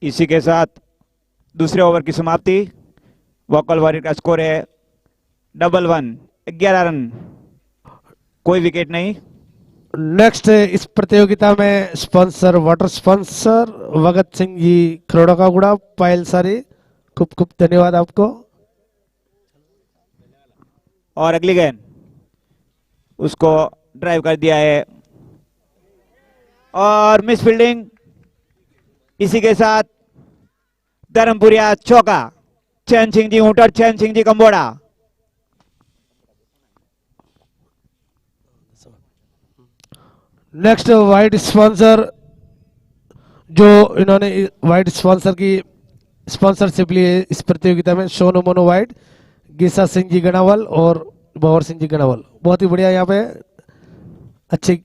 इसी के साथ दूसरे ओवर की समाप्ति। वोकल वॉरियर का स्कोर है 1-1, 11 रन, कोई विकेट नहीं। नेक्स्ट इस प्रतियोगिता में sponsor water sponsor Bhagat Singh ji Kharora का गुड़ा पायल सारी, खूब खूब धन्यवाद आपको। और अगली गेंद उसको ड्राइव कर दिया है और मिस फील्डिंग। इसी के साथ धर्मपुरिया चौका। चैन सिंह जी ऊंटर, चैन सिंह जी कंबोड़ा। नेक्स्ट वाइड स्पॉन्सर, जो इन्होंने वाइड स्पॉन्सर की स्पॉन्सरशिप ली है इस प्रतियोगिता में, सोनू मोनू वाइड, गीसा सिंह जी गणावल और भंवर सिंह जी गणावल। बहुत ही बढ़िया यहाँ पे अच्छी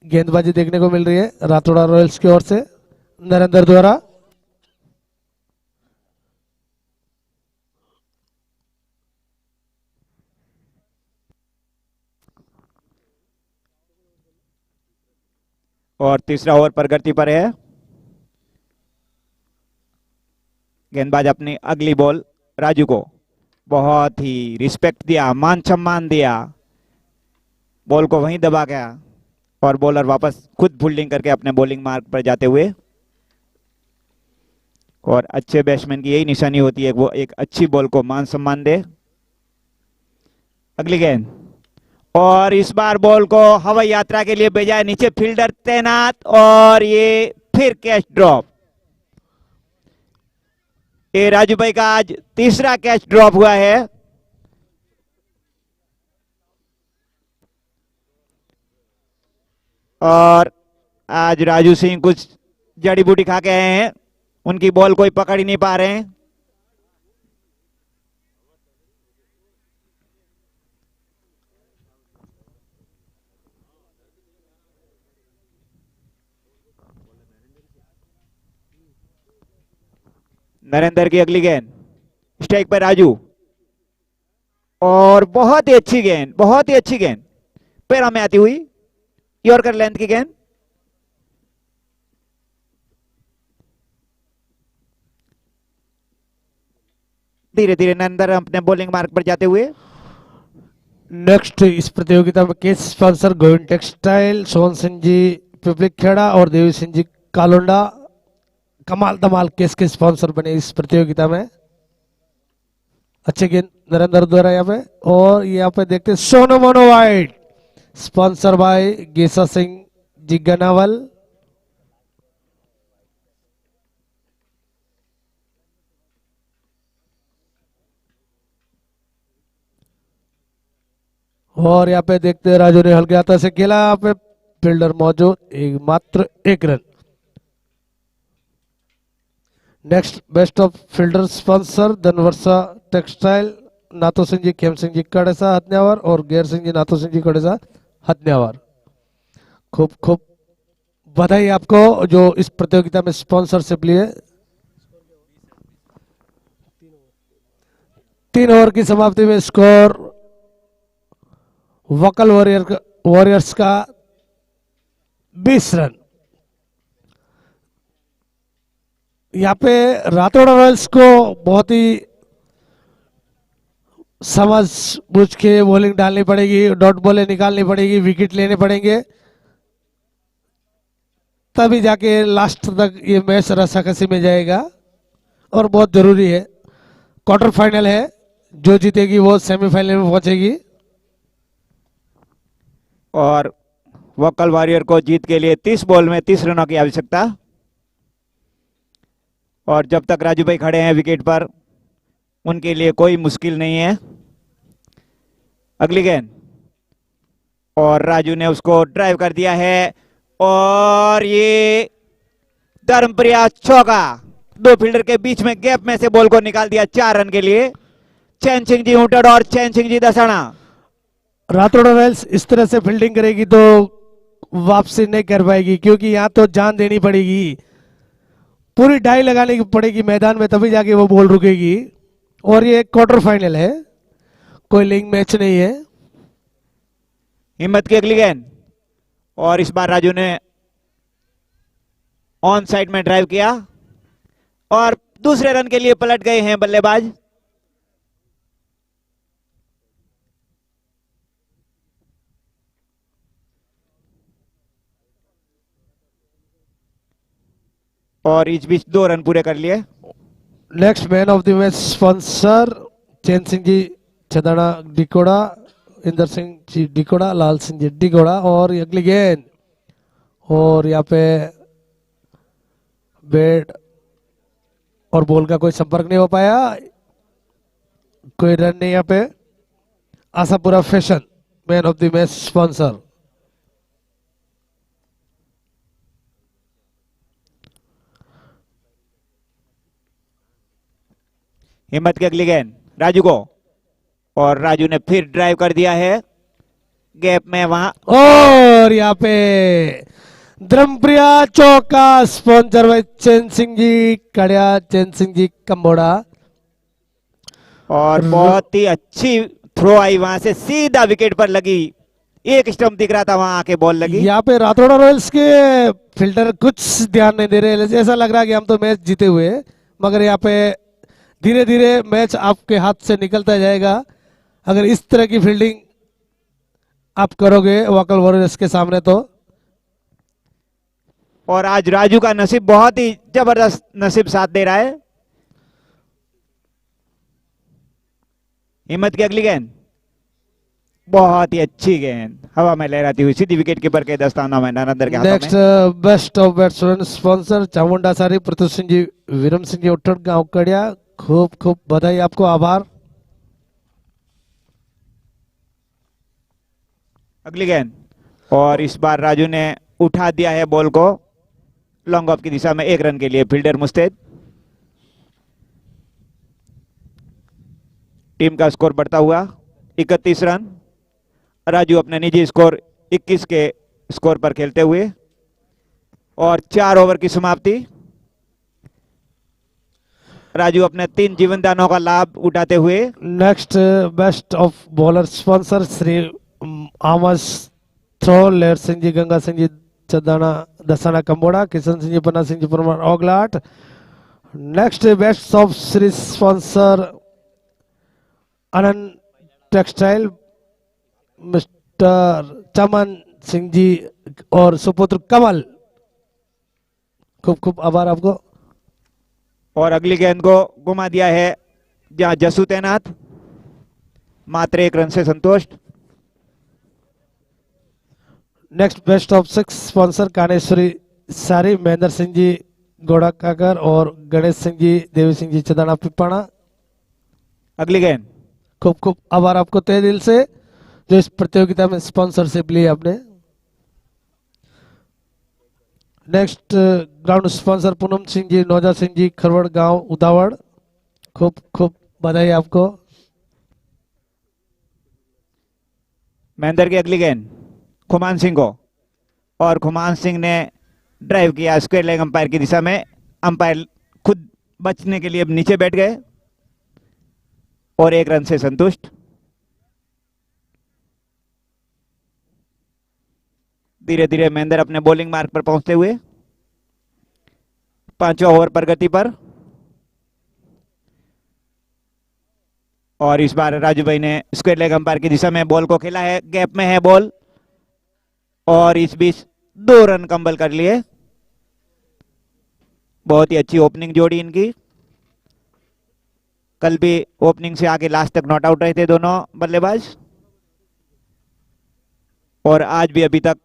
गेंदबाजी देखने को मिल रही है रातोड़ा रॉयल्स की ओर से नरेंद्र द्वारा। और तीसरा ओवर प्रगति पर है। गेंदबाज अपनी अगली बॉल राजू को बहुत ही रिस्पेक्ट दिया, मान सम्मान दिया, बॉल को वहीं दबा गया और बॉलर वापस खुद फील्डिंग करके अपने बॉलिंग मार्क पर जाते हुए। और अच्छे बैट्समैन की यही निशानी होती है, वो एक अच्छी बॉल को मान सम्मान दे। अगली गेंद, और इस बार बॉल को हवाई यात्रा के लिए भेजा है, नीचे फील्डर तैनात और ये फिर कैच ड्रॉप। ये राजू भाई का आज तीसरा कैच ड्रॉप हुआ है। और आज राजू सिंह कुछ जड़ी बूटी खा के आए हैं, उनकी बॉल कोई पकड़ ही नहीं पा रहे हैं। नरेंद्र की अगली गेंद स्ट्राइक पर राजू, और बहुत ही अच्छी गेंद, बहुत ही अच्छी गेंद पैरों में आती हुई यॉर्कर लेंथ की गेंद। धीरे धीरे नरेंद्र अपने बॉलिंग मार्क पर जाते हुए। नेक्स्ट इस प्रतियोगिता में cash sponsor Govind textile, Sohan Singh ji Piplik Kheda और देवी सिंह जी कालोंडा कमाल धमाल केस के स्पॉन्सर बने इस प्रतियोगिता में। अच्छे गेंद नरेंद्र द्वारा यहाँ पे, और यहाँ पे देखते Sonu Monu wide sponsor by Gisa Singh ji Ganawal. और यहाँ पे देखते हैं राजू ने हल्के हाथों से खेला, यहाँ पे फील्डर मौजूद, एक मात्र 1 run. Next best of fielder sponsor Dhanvarsha textile, Natho Singh ji, Khem Singh ji Kadesa Hathanyawar और गेर सिंह जी, नाथो सिंह जी कड़ेसा हथन्यावर। खूब खूब बधाई आपको जो इस प्रतियोगिता में स्पॉन्सरशिप लिए। 3 ओवर की समाप्ति में स्कोर वोकल वॉरियर्स का 20 रन। यहाँ पे राठौड़ रॉयल्स को बहुत ही समझ बूझ के बॉलिंग डालनी पड़ेगी, डॉट बॉलें निकालनी पड़ेगी, विकेट लेने पड़ेंगे, तभी जाके लास्ट तक ये मैच रस्साकसी में जाएगा और बहुत जरूरी है। क्वार्टर फाइनल है, जो जीतेगी वो सेमीफाइनल में पहुंचेगी। और वोकल वॉरियर को जीत के लिए 30 बॉल में 30 रनों की आवश्यकता। और जब तक राजू भाई खड़े हैं विकेट पर, उनके लिए कोई मुश्किल नहीं है। अगली गेंद, और राजू ने उसको ड्राइव कर दिया है और ये धर्मप्रिया चौका। 2 फील्डर के बीच में गैप में से बॉल को निकाल दिया 4 रन के लिए। चैन सिंह जी ऊंटड़ और चैन सिंह जी दसाना। राठौड़ रॉयल्स इस तरह से फील्डिंग करेगी तो वापसी नहीं कर पाएगी, क्योंकि यहाँ तो जान देनी पड़ेगी, पूरी डाई लगाने की पड़ेगी मैदान में, तभी जाके वो बॉल रुकेगी। और ये क्वार्टर फाइनल है, कोई लीग मैच नहीं है। हिम्मत की अगली गेंद, और इस बार राजू ने ऑन साइड में ड्राइव किया और दूसरे रन के लिए पलट गए हैं बल्लेबाज। और इस बीच 2 रन पूरे कर लिए। Next man of the match sponsor Chain Singh ji Chhadana Dikoda, Inder Singh ji Dikoda, Lal Singh ji Dikoda. और अगली गेंद, और यहाँ पे बैट और बॉल का कोई संपर्क नहीं हो पाया, कोई रन नहीं। यहाँ पे Ashapura fashion man of the match sponsor. हिम्मत की अगली गेंद राजू को, और राजू ने फिर ड्राइव कर दिया है गैप में वहां। और यहाँ पे धर्मप्रिया चौका, स्पॉन्सर बाय चैन सिंह जी कड़िया, चैन सिंह जी कंबोड़ा। और बहुत ही अच्छी थ्रो आई, वहां से सीधा विकेट पर लगी। एक स्टंप दिख रहा था, वहां आके बॉल लगी। यहाँ पे राठौड़ रॉयल्स के फील्डर कुछ ध्यान नहीं दे रहे, ऐसा लग रहा है कि हम तो मैच जीते हुए, मगर यहाँ पे धीरे धीरे मैच आपके हाथ से निकलता जाएगा अगर इस तरह की फील्डिंग आप करोगे वोकल वॉरियर्स के सामने तो। और आज राजू का नसीब बहुत ही जबरदस्त नसीब साथ दे रहा है। हिम्मत की अगली गेंद, बहुत ही अच्छी गेंद हवा में लहराती हुई सीधी विकेट कीपर के दस्ताना में नरेंद्र के हाथों नेक्स्ट में। Best of batsman sponsor Chamunda सारी, प्रतुष सिंह जी, वीरम सिंह जी उठड़ गांव कड़िया। खूब खूब बधाई आपको, आभार। अगली गेंद, और इस बार राजू ने उठा दिया है बॉल को लॉन्ग ऑफ की दिशा में 1 रन के लिए। फील्डर मुस्तैद। टीम का स्कोर बढ़ता हुआ 31 रन। राजू अपने निजी स्कोर 21 के स्कोर पर खेलते हुए, और 4 ओवर की समाप्ति। राजू अपने 3 जीवनदानों का लाभ उठाते हुए। Next best of bowler sponsor Shri आमस थ्रो, Ler Singh ji, Ganga Singh ji Chadana Dasana Kamboda, Kishan Singh ji, Panna Singh ji Parmar Oglat. Next best of Shri sponsor Anand textile, mister Chaman Singh ji और सुपुत्र कमल। खूब खूब आभार आपको। और अगली गेंद को घुमा दिया है जहां जसू तैनात, मात्र 1 रन से संतुष्ट। Next best of 6 sponsor Kaneshwari सारी, महेंद्र सिंह जी गोड़ा काकर और गणेश सिंह जी, देवी सिंह जी चदाना पिपाणा। अगली गेंद, खूब खूब आभार आपको तहे दिल से। जो इस प्रतियोगिता में स्पॉन्सरशिप ली आपने। Next ground sponsor Poonam Singh ji, Nauja Singh ji, Kharwad गांव उदावड़, खूब खूब बधाई आपको। महेंद्र की अगली गेंद खुमान सिंह को, और खुमान सिंह ने ड्राइव किया स्क्वायर लेग अंपायर की दिशा में। अंपायर खुद बचने के लिए नीचे बैठ गए और 1 रन से संतुष्ट। धीरे धीरे महेंद्र अपने बॉलिंग मार्ग पर पहुंचते हुए 5वां ओवर प्रगति पर, और इस बार राजू भाई ने स्क्वायर लेग अंपायर की दिशा में बॉल को खेला है। गैप में है बॉल और इस बीच 2 रन कंबल कर लिए। बहुत ही अच्छी ओपनिंग जोड़ी इनकी। कल भी ओपनिंग से आके लास्ट तक नॉट आउट रहे थे दोनों बल्लेबाज, और आज भी अभी तक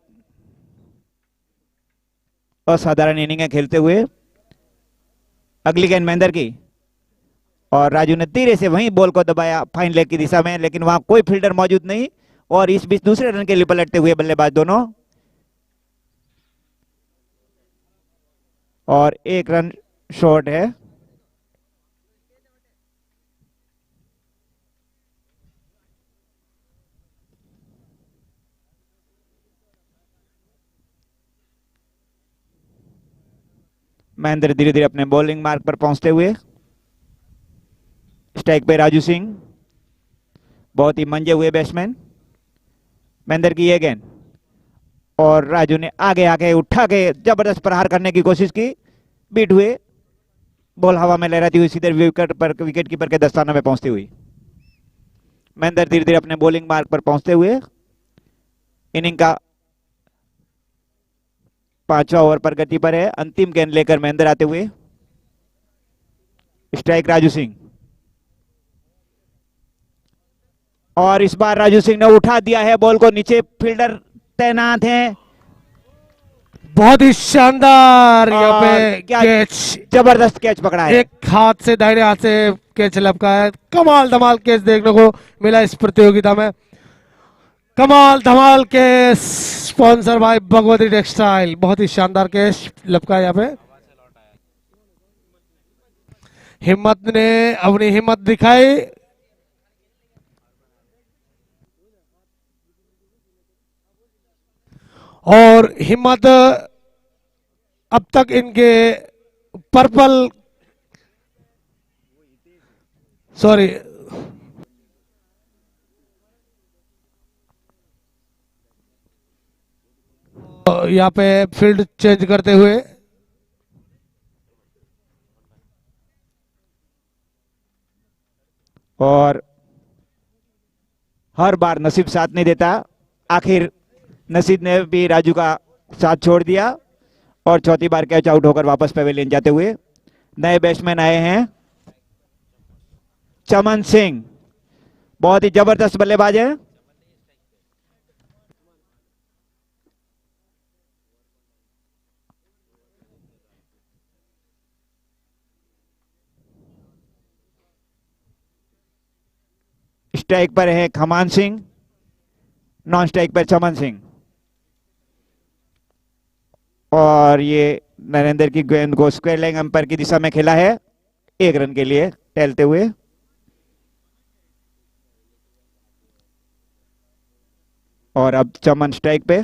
असाधारण इनिंग खेलते हुए। अगली गेंद महेंद्र की, और राजू ने धीरे से वहीं बॉल को दबाया फाइन लेग की दिशा में, लेकिन वहां कोई फील्डर मौजूद नहीं, और इस बीच दूसरे रन के लिए पलटते हुए बल्लेबाज दोनों, और 1 रन शॉर्ट है। महेंद्र धीरे धीरे अपने बॉलिंग मार्ग पर पहुंचते हुए। स्ट्राइक पे राजू सिंह, बहुत ही मंजे हुए बैट्समैन। महेंद्र की ये गेंद, और राजू ने आगे आगे उठा के जबरदस्त प्रहार करने की कोशिश की, बीट हुए। बॉल हवा में लहराती हुई सीधे विकेट कीपर के दस्ताने में पहुंचती हुई। महेंद्र धीरे धीरे अपने बॉलिंग मार्ग पर पहुंचते हुए इनिंग का 5वां ओवर प्रगति पर है। अंतिम गेंद लेकर महेंद्र आते हुए। स्ट्राइक राजू सिंह, और इस बार राजू सिंह ने उठा दिया है बॉल को, नीचे फील्डर तैनात हैं। बहुत ही शानदार यहाँ पे कैच, जबरदस्त कैच पकड़ा है। एक हाथ से दाहिने हाथ से कैच लपका है। कमाल धमाल कैच देखने को मिला इस प्रतियोगिता में। कमाल धमाल catch sponsor by Bhagwati textile. बहुत ही शानदार कैच लपका यहाँ पे। हिम्मत ने अपनी हिम्मत दिखाई, और हिम्मत अब तक इनके पर्पल, सॉरी, यहाँ पे फील्ड चेंज करते हुए और हर बार नसीब साथ नहीं देता, आखिर नसीब ने भी राजू का साथ छोड़ दिया और चौथी बार कैच आउट होकर वापस पवेलियन जाते हुए। नए बैट्समैन आए हैं, चमन सिंह, बहुत ही जबरदस्त बल्लेबाज है। स्ट्राइक पर है खमान सिंह, नॉन स्ट्राइक पर चमन सिंह, और ये नरेंद्र की गेंद को स्क्वायर लेग अंपायर की दिशा में खेला है 1 रन के लिए टहलते हुए। और अब चमन स्ट्राइक पे,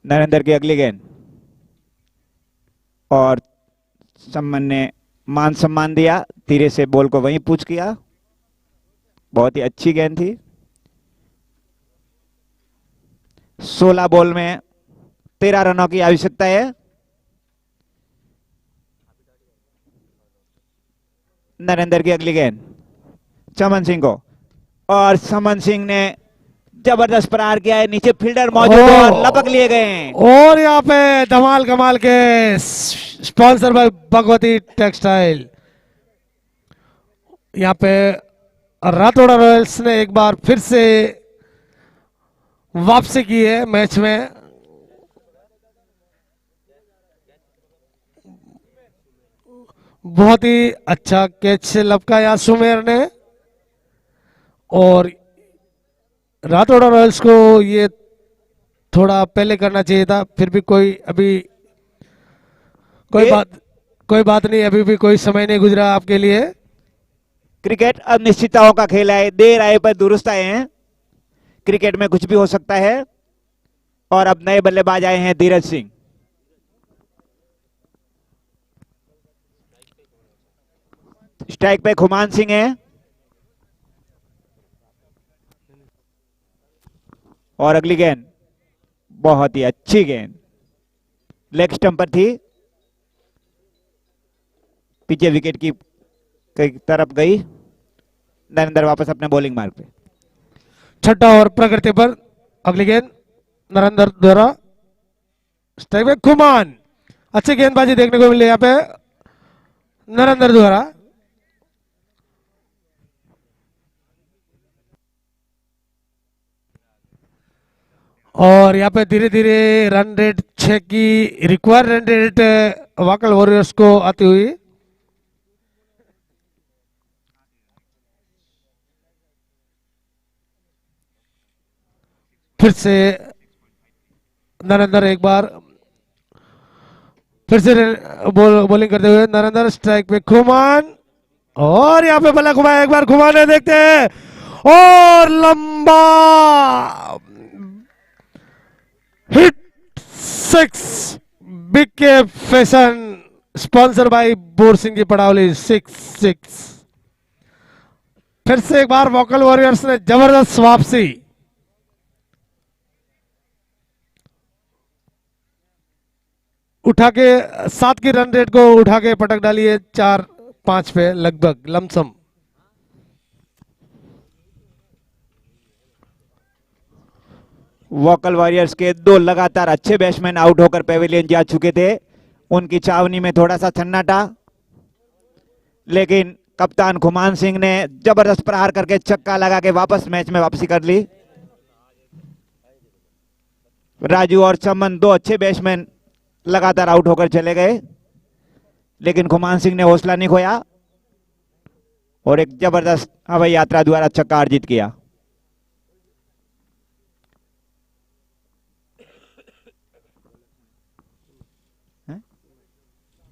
नरेंद्र की अगली गेंद, और चमन ने मान सम्मान दिया, धीरे से बॉल को वहीं पूछ किया। बहुत ही अच्छी गेंद थी। 16 बॉल में 13 रनों की आवश्यकता है। नरेंद्र की अगली गेंद चमन सिंह को, और चमन सिंह ने जबरदस्त प्रहार किया है, नीचे फील्डर मौजूद है और लपक लिए गए हैं। और यहाँ पे धमाल कमाल के स्पॉन्सर बाय भगवती टेक्सटाइल। यहाँ पे राठौड़ रॉयल्स ने एक बार फिर से वापसी की है मैच में। बहुत ही अच्छा कैच से लपकाया सुमेर ने। और राठौड़ रॉयल्स को ये थोड़ा पहले करना चाहिए था, फिर भी कोई अभी ए, कोई बात नहीं, अभी भी कोई समय नहीं गुजरा आपके लिए। क्रिकेट अनिश्चितताओं का खेल है, देर आए पर दुरुस्त आए हैं। क्रिकेट में कुछ भी हो सकता है। और अब नए बल्लेबाज आए हैं धीरज सिंह। स्ट्राइक पे खुमान सिंह है और अगली गेंद बहुत ही अच्छी गेंद लेग स्टंप पर थी, पीछे विकेट की तरफ गई। नरेंद्र वापस अपने बॉलिंग मार्ग पे। छठा ओवर प्रकृति पर अगली गेंद नरेंद्र द्वारा, स्ट्राइक में खुमान। अच्छी गेंदबाजी देखने को मिली यहाँ पे नरेंद्र द्वारा। और यहाँ पे धीरे धीरे रन रेट 6 की required run rate Wakal warriors को आती हुई। फिर से नरेंद्र एक बार फिर से बॉलिंग करते हुए नरेंद्र, स्ट्राइक पे खुमान। और यहाँ पे बल्ला घुमाया, एक बार घुमाने देखते हैं और लंबा हिट 6 बिग के fashion, sponsor by bore Singh की पड़ावली 6-6। फिर से एक बार वोकल वॉरियर्स ने जबरदस्त वापसी। उठा के 7 की रन रेट को उठा के पटक डाली है 4-5 पे लगभग लमसम। वोकल वॉरियर्स के दो लगातार अच्छे बैट्समैन आउट होकर पेविलियन जा चुके थे। उनकी चावनी में थोड़ा सा सन्नाटा, लेकिन कप्तान खुमान सिंह ने जबरदस्त प्रहार करके छक्का लगा के वापस मैच में वापसी कर ली। राजू और चमन दो अच्छे बैट्समैन लगातार आउट होकर चले गए, लेकिन खुमान सिंह ने हौसला नहीं खोया और एक जबरदस्त हवाई यात्रा द्वारा छक्का अर्जित किया।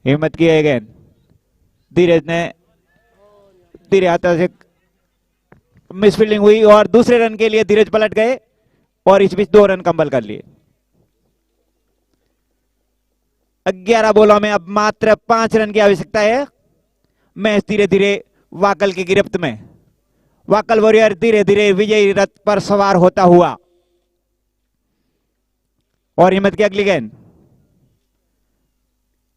हिम्मत की है गेंद, धीरज ने धीरे हाथों से मिस फील्डिंग हुई और दूसरे रन के लिए धीरज पलट गए और इस बीच 2 रन कंबल कर लिए। 11 बॉलों में अब मात्र 5 रन की आवश्यकता है। मैच धीरे धीरे वाकल की गिरफ्त में। वाकल वॉरियर धीरे धीरे विजयी रथ पर सवार होता हुआ। और हिम्मत की अगली गेंद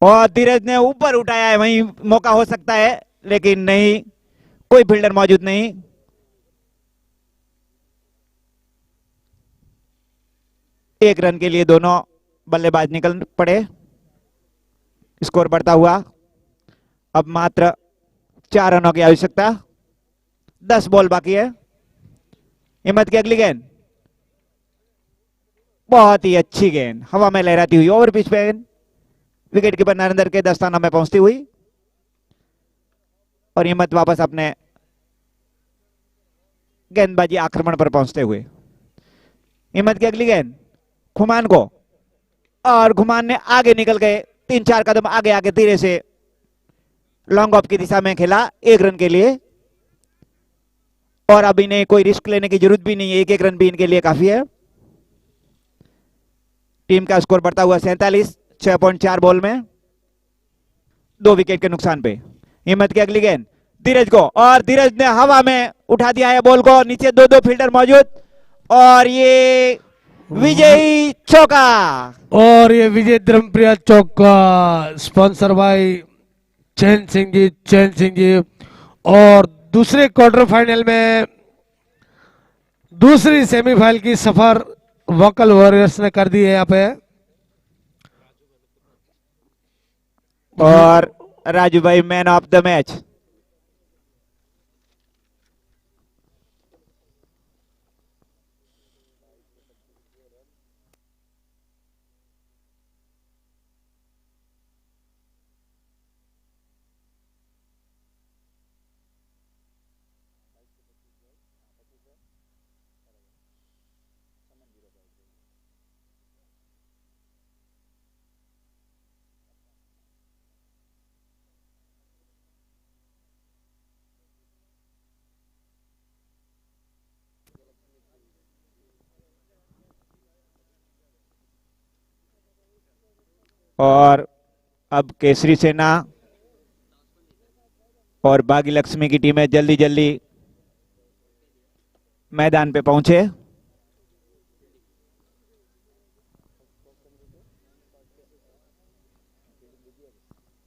और धीरज ने ऊपर उठाया है, वहीं मौका हो सकता है, लेकिन नहीं, कोई फील्डर मौजूद नहीं। एक रन के लिए दोनों बल्लेबाज निकल पड़े। स्कोर बढ़ता हुआ, अब मात्र 4 रनों की आवश्यकता, 10 बॉल बाकी है। हिम्मत की अगली गेंद बहुत ही अच्छी गेंद, हवा में लहराती हुई ओवर पिच पे विकेट कीपर नरेंद्र के दस्तानों में पहुंचती हुई और हिम्मत वापस अपने गेंदबाजी आक्रमण पर पहुंचते हुए। हिम्मत की अगली गेंद खुमान को, और खुमान ने आगे निकल गए, 3-4 कदम आगे आगे धीरे से लॉन्ग ऑफ की दिशा में खेला 1 रन के लिए। और अभी इन्हें कोई रिस्क लेने की जरूरत भी नहीं है, 1-1 रन भी इनके लिए काफी है। टीम का स्कोर बढ़ता हुआ 47, 6.4 बॉल में 2 विकेट के नुकसान पे। हिम्मत की अगली गेंद धीरज को, और धीरज ने हवा में उठा दिया है बॉल को, नीचे 2-2 फील्डर मौजूद और ये विजयी चौका। और ये विजय धर्मप्रिया चौका, स्पॉन्सर बाय चैन सिंह जी। और दूसरे क्वार्टर फाइनल में दूसरी सेमीफाइनल की सफर वोकल वॉरियर्स ने कर दी है यहाँ पे। और राजू भाई मैन ऑफ द मैच। और अब केसरी सेना और बागी लक्ष्मी की टीमें जल्दी जल्दी मैदान पे पहुंचे।